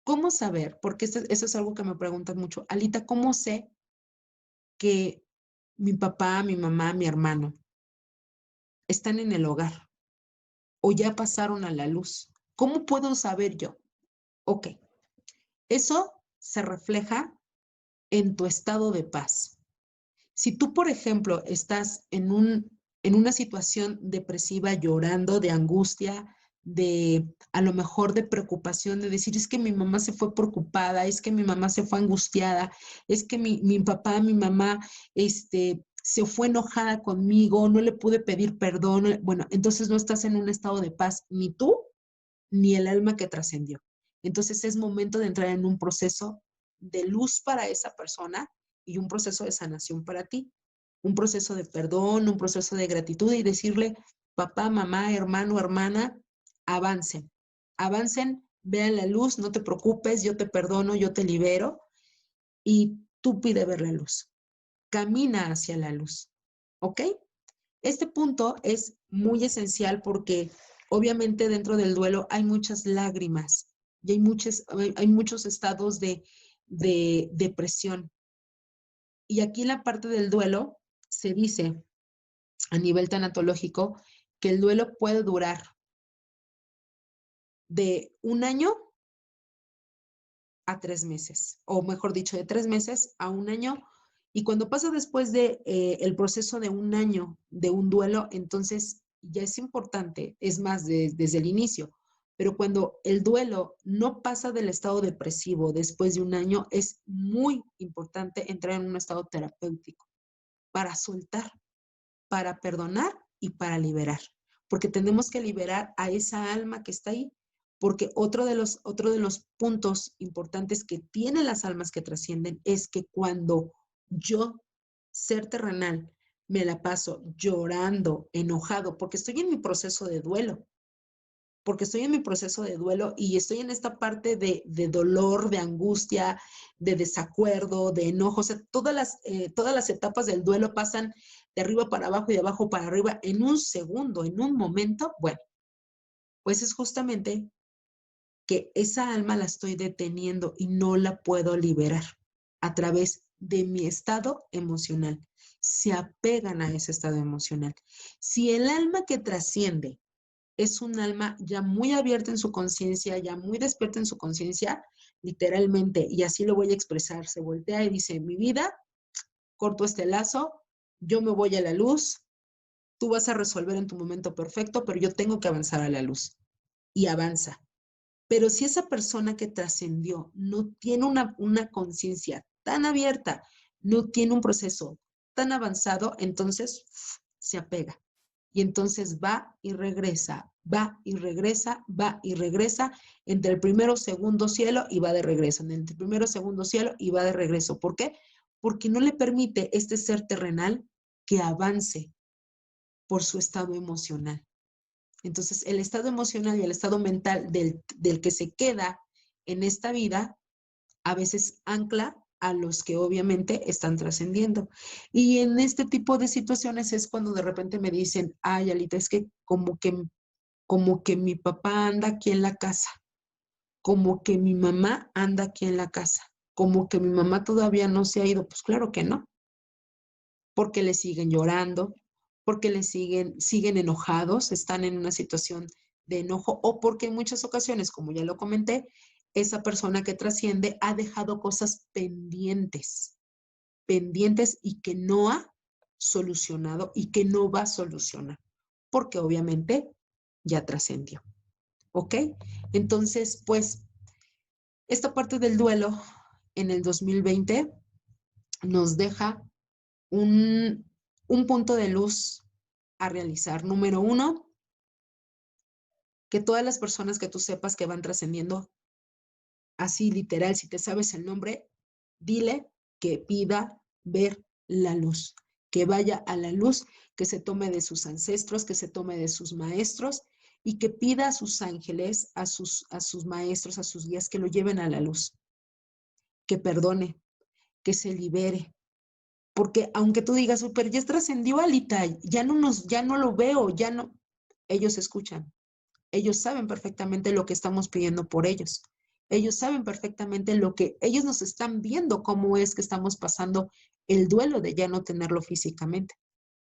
¿Cómo saber? Porque eso es algo que me preguntan mucho. Alita, ¿cómo sé que mi papá, mi mamá, mi hermano están en el hogar o ya pasaron a la luz? ¿Cómo puedo saber yo? Ok, eso se refleja en tu estado de paz. Si tú, por ejemplo, estás en una situación depresiva, llorando, de angustia, a lo mejor de preocupación, de decir, es que mi mamá se fue preocupada, es que mi mamá se fue angustiada, es que mi papá, mi mamá, se fue enojada conmigo, no le pude pedir perdón. Bueno, entonces no estás en un estado de paz, ni tú, ni el alma que trascendió. Entonces es momento de entrar en un proceso de luz para esa persona y un proceso de sanación para ti. Un proceso de perdón, un proceso de gratitud y decirle, papá, mamá, hermano, hermana, avancen. Avancen, vean la luz, no te preocupes, yo te perdono, yo te libero y tú pide ver la luz. Camina hacia la luz. ¿Ok? Este punto es muy esencial porque obviamente dentro del duelo hay muchas lágrimas y hay muchos estados de depresión. Y aquí en la parte del duelo se dice a nivel tanatológico que el duelo puede durar de 1 año a 3 meses, o mejor dicho, de 3 meses a 1 año. Y cuando pasa después de el proceso de 1 año de un duelo, entonces ya es importante, es más, desde el inicio. Pero cuando el duelo no pasa del estado depresivo después de 1 año, es muy importante entrar en un estado terapéutico para soltar, para perdonar y para liberar. Porque tenemos que liberar a esa alma que está ahí. Porque otro de los puntos importantes que tienen las almas que trascienden es que cuando yo, ser terrenal, me la paso llorando, enojado, porque estoy en mi proceso de duelo, y estoy en esta parte de dolor, de angustia, de desacuerdo, de enojo. O sea, todas las etapas del duelo pasan de arriba para abajo y de abajo para arriba en un segundo, en un momento. Bueno, pues es justamente que esa alma la estoy deteniendo y no la puedo liberar a través de mi estado emocional. Se apegan a ese estado emocional. Si el alma que trasciende es un alma ya muy abierta en su conciencia, ya muy despierta en su conciencia, literalmente, y así lo voy a expresar, se voltea y dice, mi vida, corto este lazo, yo me voy a la luz, tú vas a resolver en tu momento perfecto, pero yo tengo que avanzar a la luz. Y avanza. Pero si esa persona que trascendió no tiene una conciencia tan abierta, no tiene un proceso tan avanzado, entonces se apega. Y entonces va y regresa, va y regresa, va y regresa entre el primero, segundo cielo y va de regreso, entre el primero, segundo cielo y va de regreso. ¿Por qué? Porque no le permite este ser terrenal que avance por su estado emocional. Entonces, el estado emocional y el estado mental del que se queda en esta vida a veces ancla a los que obviamente están trascendiendo. Y en este tipo de situaciones es cuando de repente me dicen, ay, Alita, es que como que mi papá anda aquí en la casa, como que mi mamá anda aquí en la casa, como que mi mamá todavía no se ha ido. Pues claro que no, porque le siguen llorando, porque siguen enojados, están en una situación de enojo o porque en muchas ocasiones, como ya lo comenté, esa persona que trasciende ha dejado cosas pendientes y que no ha solucionado y que no va a solucionar, porque obviamente ya trascendió. ¿Ok? Entonces, pues, esta parte del duelo en el 2020 nos deja un punto de luz a realizar. Número uno, que todas las personas que tú sepas que van trascendiendo, así literal, si te sabes el nombre, dile que pida ver la luz, que vaya a la luz, que se tome de sus ancestros, que se tome de sus maestros y que pida a sus ángeles, a sus maestros, a sus guías, que lo lleven a la luz, que perdone, que se libere. Porque aunque tú digas, pero ya trascendió Alita, ya no lo veo, ya no, ellos escuchan. Ellos saben perfectamente lo que estamos pidiendo por ellos. Ellos saben perfectamente lo que ellos nos están viendo, cómo es que estamos pasando el duelo de ya no tenerlo físicamente.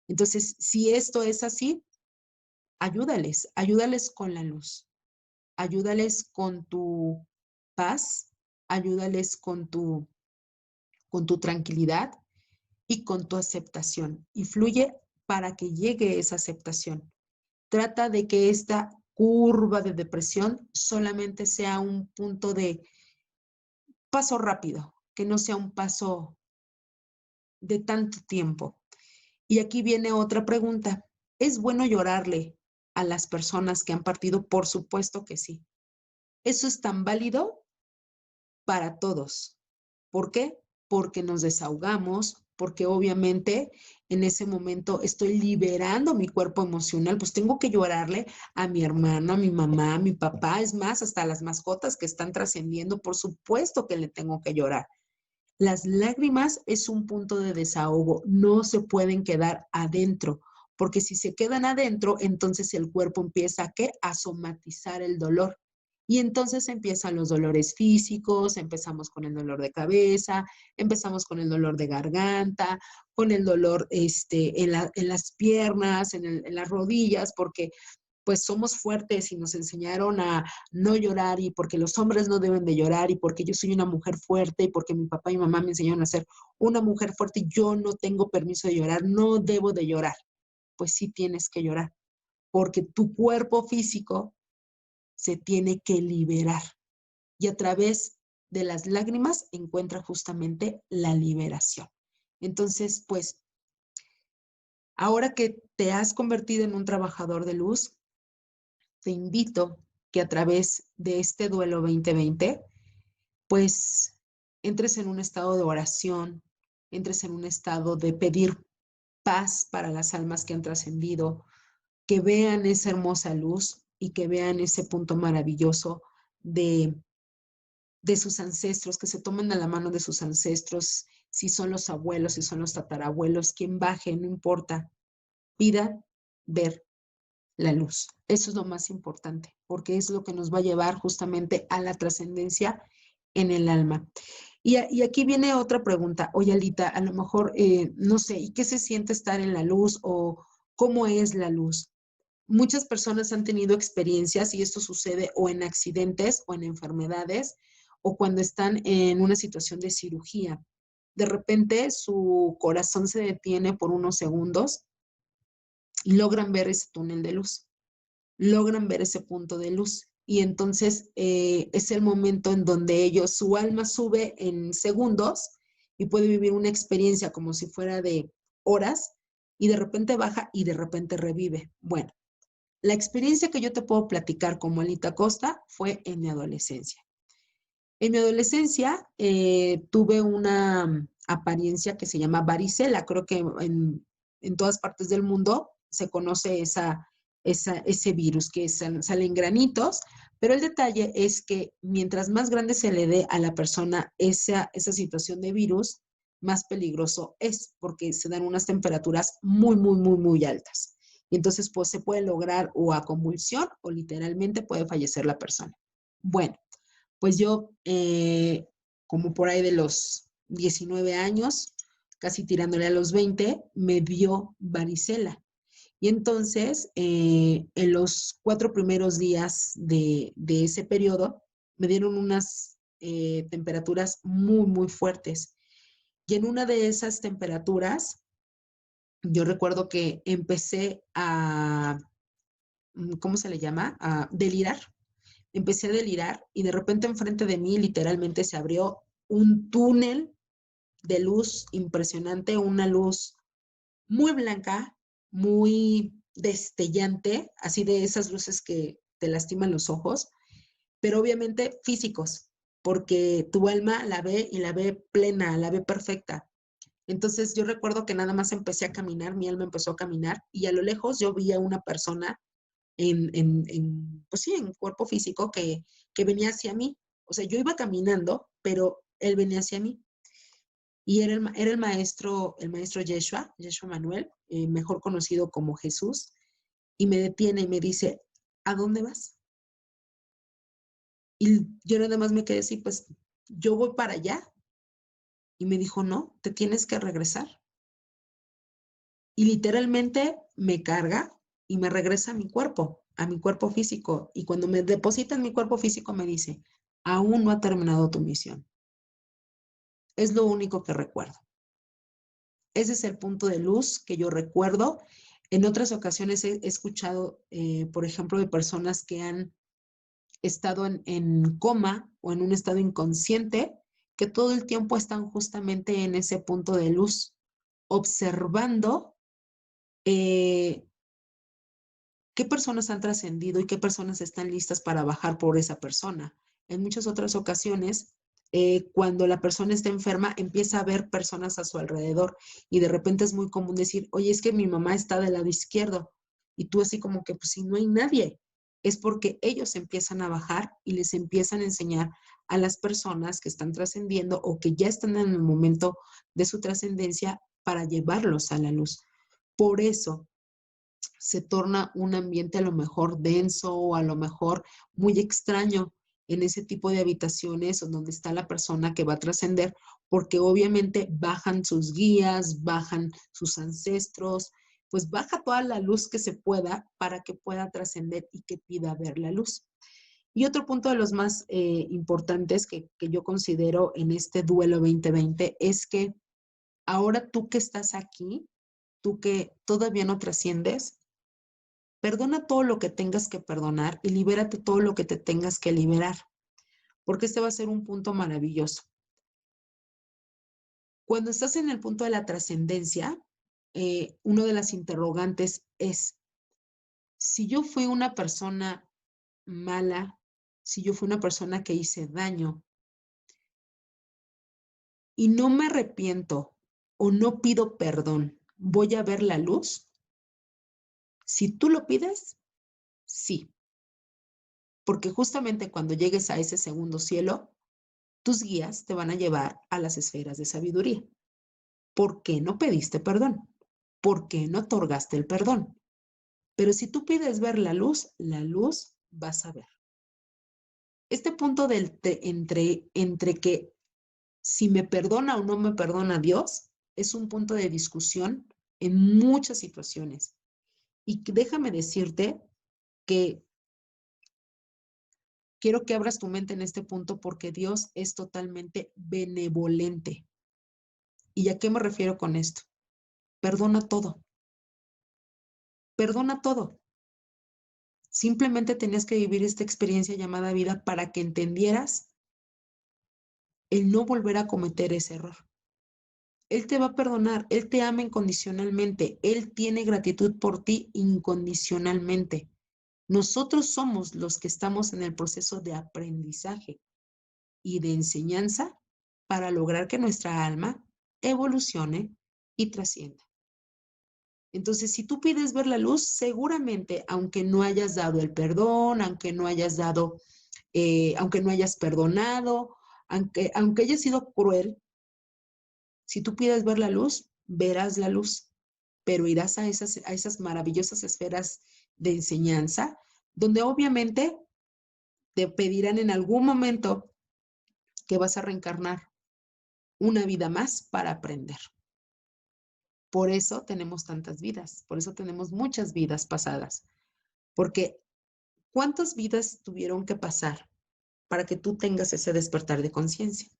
Entonces, si esto es así, ayúdales con la luz, ayúdales con tu paz, ayúdales con tu tranquilidad y con tu aceptación. Y fluye para que llegue esa aceptación. Trata de que esta curva de depresión solamente sea un punto de paso rápido, que no sea un paso de tanto tiempo. Y aquí viene otra pregunta. ¿Es bueno llorarle a las personas que han partido? Por supuesto que sí. Eso es tan válido para todos. ¿Por qué? Porque nos desahogamos, porque obviamente en ese momento estoy liberando mi cuerpo emocional, pues tengo que llorarle a mi hermano, a mi mamá, a mi papá, es más, hasta a las mascotas que están trascendiendo, por supuesto que le tengo que llorar. Las lágrimas es un punto de desahogo, no se pueden quedar adentro, porque si se quedan adentro, entonces el cuerpo empieza ¿a qué? A somatizar el dolor. Y entonces empiezan los dolores físicos, empezamos con el dolor de cabeza, empezamos con el dolor de garganta, con el dolor en las piernas, en las rodillas, porque pues somos fuertes y nos enseñaron a no llorar y porque los hombres no deben de llorar y porque yo soy una mujer fuerte y porque mi papá y mamá me enseñaron a ser una mujer fuerte y yo no tengo permiso de llorar, no debo de llorar. Pues sí tienes que llorar, porque tu cuerpo físico se tiene que liberar y a través de las lágrimas encuentra justamente la liberación. Entonces, pues, ahora que te has convertido en un trabajador de luz, te invito que a través de este duelo 2020, pues entres en un estado de oración, entres en un estado de pedir paz para las almas que han trascendido, que vean esa hermosa luz y que vean ese punto maravilloso de sus ancestros, que se tomen a la mano de sus ancestros, si son los abuelos, si son los tatarabuelos, quien baje, no importa, pida ver la luz. Eso es lo más importante, porque es lo que nos va a llevar justamente a la trascendencia en el alma. Y aquí viene otra pregunta. Oye, Alita, a lo mejor, no sé, ¿y qué se siente estar en la luz o cómo es la luz? Muchas personas han tenido experiencias y esto sucede o en accidentes o en enfermedades o cuando están en una situación de cirugía. De repente su corazón se detiene por unos segundos y logran ver ese túnel de luz, logran ver ese punto de luz. Y entonces es el momento en donde ellos, su alma sube en segundos y puede vivir una experiencia como si fuera de horas y de repente baja y de repente revive. Bueno, la experiencia que yo te puedo platicar como Alita Costa fue en mi adolescencia. En mi adolescencia tuve una apariencia que se llama varicela. Creo que en todas partes del mundo se conoce ese virus que salen granitos, pero el detalle es que mientras más grande se le dé a la persona esa situación de virus, más peligroso es porque se dan unas temperaturas muy, muy, muy, muy altas. Y entonces pues, se puede lograr o a convulsión o literalmente puede fallecer la persona. Bueno, pues yo, como por ahí de los 19 años, casi tirándole a los 20, me dio varicela. Y entonces, en los 4 primeros días de ese periodo, me dieron unas temperaturas muy, muy fuertes. Y en una de esas temperaturas, yo recuerdo que empecé a, ¿cómo se le llama? A delirar. Empecé a delirar y de repente enfrente de mí literalmente se abrió un túnel de luz impresionante, una luz muy blanca, muy destellante, así de esas luces que te lastiman los ojos, pero obviamente físicos, porque tu alma la ve y la ve plena, la ve perfecta. Entonces yo recuerdo que nada más empecé a caminar, mi alma empezó a caminar y a lo lejos yo vi a una persona pues sí, en cuerpo físico que venía hacia mí. O sea, yo iba caminando, pero él venía hacia mí. Y era el maestro Yeshua, Yeshua Manuel, mejor conocido como Jesús, y me detiene y me dice, ¿a dónde vas? Y yo nada más me quedé así, pues yo voy para allá. Y me dijo, no, te tienes que regresar. Y literalmente me carga y me regresa a mi cuerpo físico. Y cuando me deposita en mi cuerpo físico me dice, aún no ha terminado tu misión. Es lo único que recuerdo. Ese es el punto de luz que yo recuerdo. En otras ocasiones he escuchado, por ejemplo, de personas que han estado en coma o en un estado inconsciente, que todo el tiempo están justamente en ese punto de luz, observando eh, qué personas han trascendido y qué personas están listas para bajar por esa persona. En muchas otras ocasiones, cuando la persona está enferma, empieza a ver personas a su alrededor y de repente es muy común decir, oye, es que mi mamá está del lado izquierdo y tú así como que, pues si no hay nadie, es porque ellos empiezan a bajar y les empiezan a enseñar a las personas que están trascendiendo o que ya están en el momento de su trascendencia para llevarlos a la luz. Por eso se torna un ambiente a lo mejor denso o a lo mejor muy extraño en ese tipo de habitaciones donde está la persona que va a trascender, porque obviamente bajan sus guías, bajan sus ancestros, pues baja toda la luz que se pueda para que pueda trascender y que pida ver la luz. Y otro punto de los más importantes que yo considero en este duelo 2020 es que ahora tú que estás aquí, tú que todavía no trasciendes, perdona todo lo que tengas que perdonar y libérate todo lo que te tengas que liberar, porque este va a ser un punto maravilloso. Cuando estás en el punto de la trascendencia, una de las interrogantes es, si yo fui una persona mala, si yo fui una persona que hice daño y no me arrepiento o no pido perdón, ¿voy a ver la luz? Si tú lo pides, sí, porque justamente cuando llegues a ese segundo cielo, tus guías te van a llevar a las esferas de sabiduría. ¿Por qué no pediste perdón? ¿Por qué no otorgaste el perdón? Pero si tú pides ver la luz vas a ver. Este punto entre que si me perdona o no me perdona Dios es un punto de discusión en muchas situaciones. Y déjame decirte que quiero que abras tu mente en este punto porque Dios es totalmente benevolente. ¿Y a qué me refiero con esto? Perdona todo. Perdona todo. Simplemente tenías que vivir esta experiencia llamada vida para que entendieras el no volver a cometer ese error. Él te va a perdonar, Él te ama incondicionalmente, Él tiene gratitud por ti incondicionalmente. Nosotros somos los que estamos en el proceso de aprendizaje y de enseñanza para lograr que nuestra alma evolucione y trascienda. Entonces, si tú pides ver la luz, seguramente, aunque no hayas dado el perdón, aunque no hayas perdonado, aunque haya sido cruel, si tú pides ver la luz, verás la luz, pero irás a esas maravillosas esferas de enseñanza, donde obviamente te pedirán en algún momento que vas a reencarnar una vida más para aprender. Por eso tenemos tantas vidas, por eso tenemos muchas vidas pasadas, porque ¿cuántas vidas tuvieron que pasar para que tú tengas ese despertar de conciencia?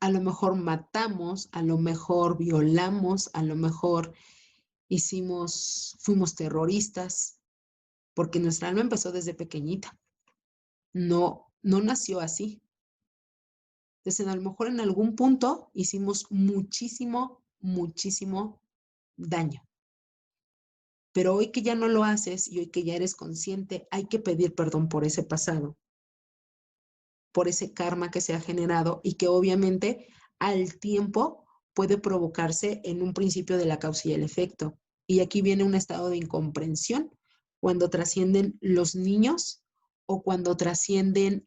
a lo mejor matamos, a lo mejor violamos, a lo mejor fuimos terroristas, porque nuestra alma empezó desde pequeñita. No nació así. Entonces, a lo mejor en algún punto hicimos muchísimo, muchísimo daño. Pero hoy que ya no lo haces y hoy que ya eres consciente, hay que pedir perdón por ese pasado, por ese karma que se ha generado y que obviamente al tiempo puede provocarse en un principio de la causa y el efecto. Y aquí viene un estado de incomprensión cuando trascienden los niños o cuando trascienden,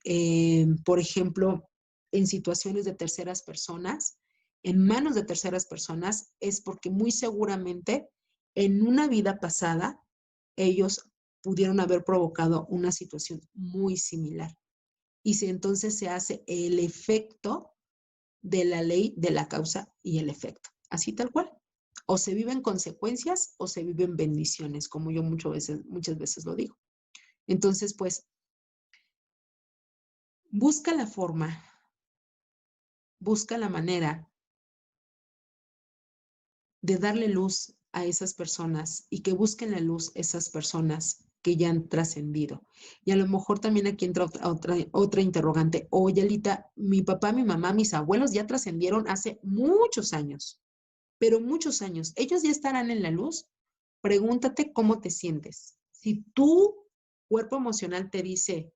por ejemplo, en situaciones de terceras personas, en manos de terceras personas, es porque muy seguramente en una vida pasada ellos pudieron haber provocado una situación muy similar. Y si entonces se hace el efecto de la ley de la causa y el efecto, así tal cual. O se viven consecuencias o se viven bendiciones, como yo muchas veces lo digo. Entonces, pues, busca la forma, busca la manera de darle luz a esas personas y que busquen la luz esas personas que ya han trascendido. Y a lo mejor también aquí entra otra interrogante. Oye, Alita, mi papá, mi mamá, mis abuelos ya trascendieron hace muchos años, pero muchos años. ¿Ellos ya estarán en la luz? Pregúntate cómo te sientes. Si tu cuerpo emocional te dice,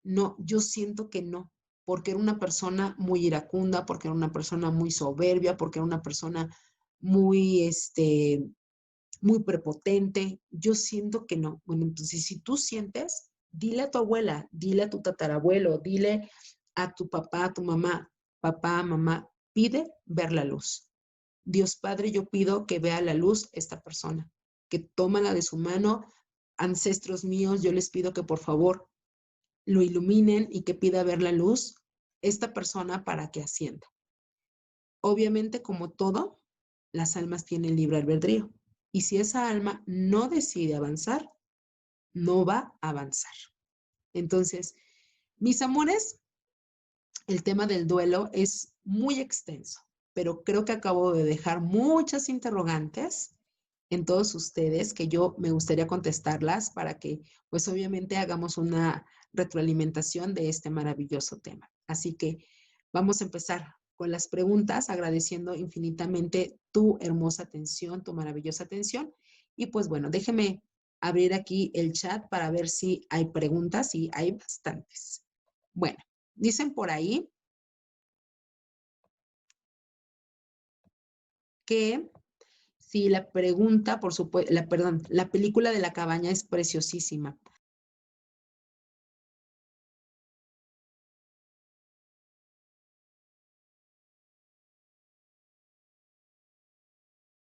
no, yo siento que no, porque era una persona muy iracunda, porque era una persona muy soberbia, porque era una persona muy, muy prepotente. Yo siento que no. Bueno, entonces si tú sientes, dile a tu abuela, dile a tu tatarabuelo, dile a tu papá, a tu mamá, papá, mamá, pide ver la luz. Dios Padre, yo pido que vea la luz esta persona, que tómala de su mano. Ancestros míos, yo les pido que por favor lo iluminen y que pida ver la luz esta persona para que ascienda. Obviamente, como todo, las almas tienen libre albedrío. Y si esa alma no decide avanzar, no va a avanzar. Entonces, mis amores, el tema del duelo es muy extenso, pero creo que acabo de dejar muchas interrogantes en todos ustedes que yo me gustaría contestarlas para que, pues obviamente, hagamos una retroalimentación de este maravilloso tema. Así que vamos a empezar con las preguntas, agradeciendo infinitamente tu hermosa atención, tu maravillosa atención. Y pues bueno, déjeme abrir aquí el chat para ver si hay preguntas y hay bastantes. Bueno, dicen por ahí que sí, la pregunta, por supuesto, perdón, la película de la cabaña es preciosísima.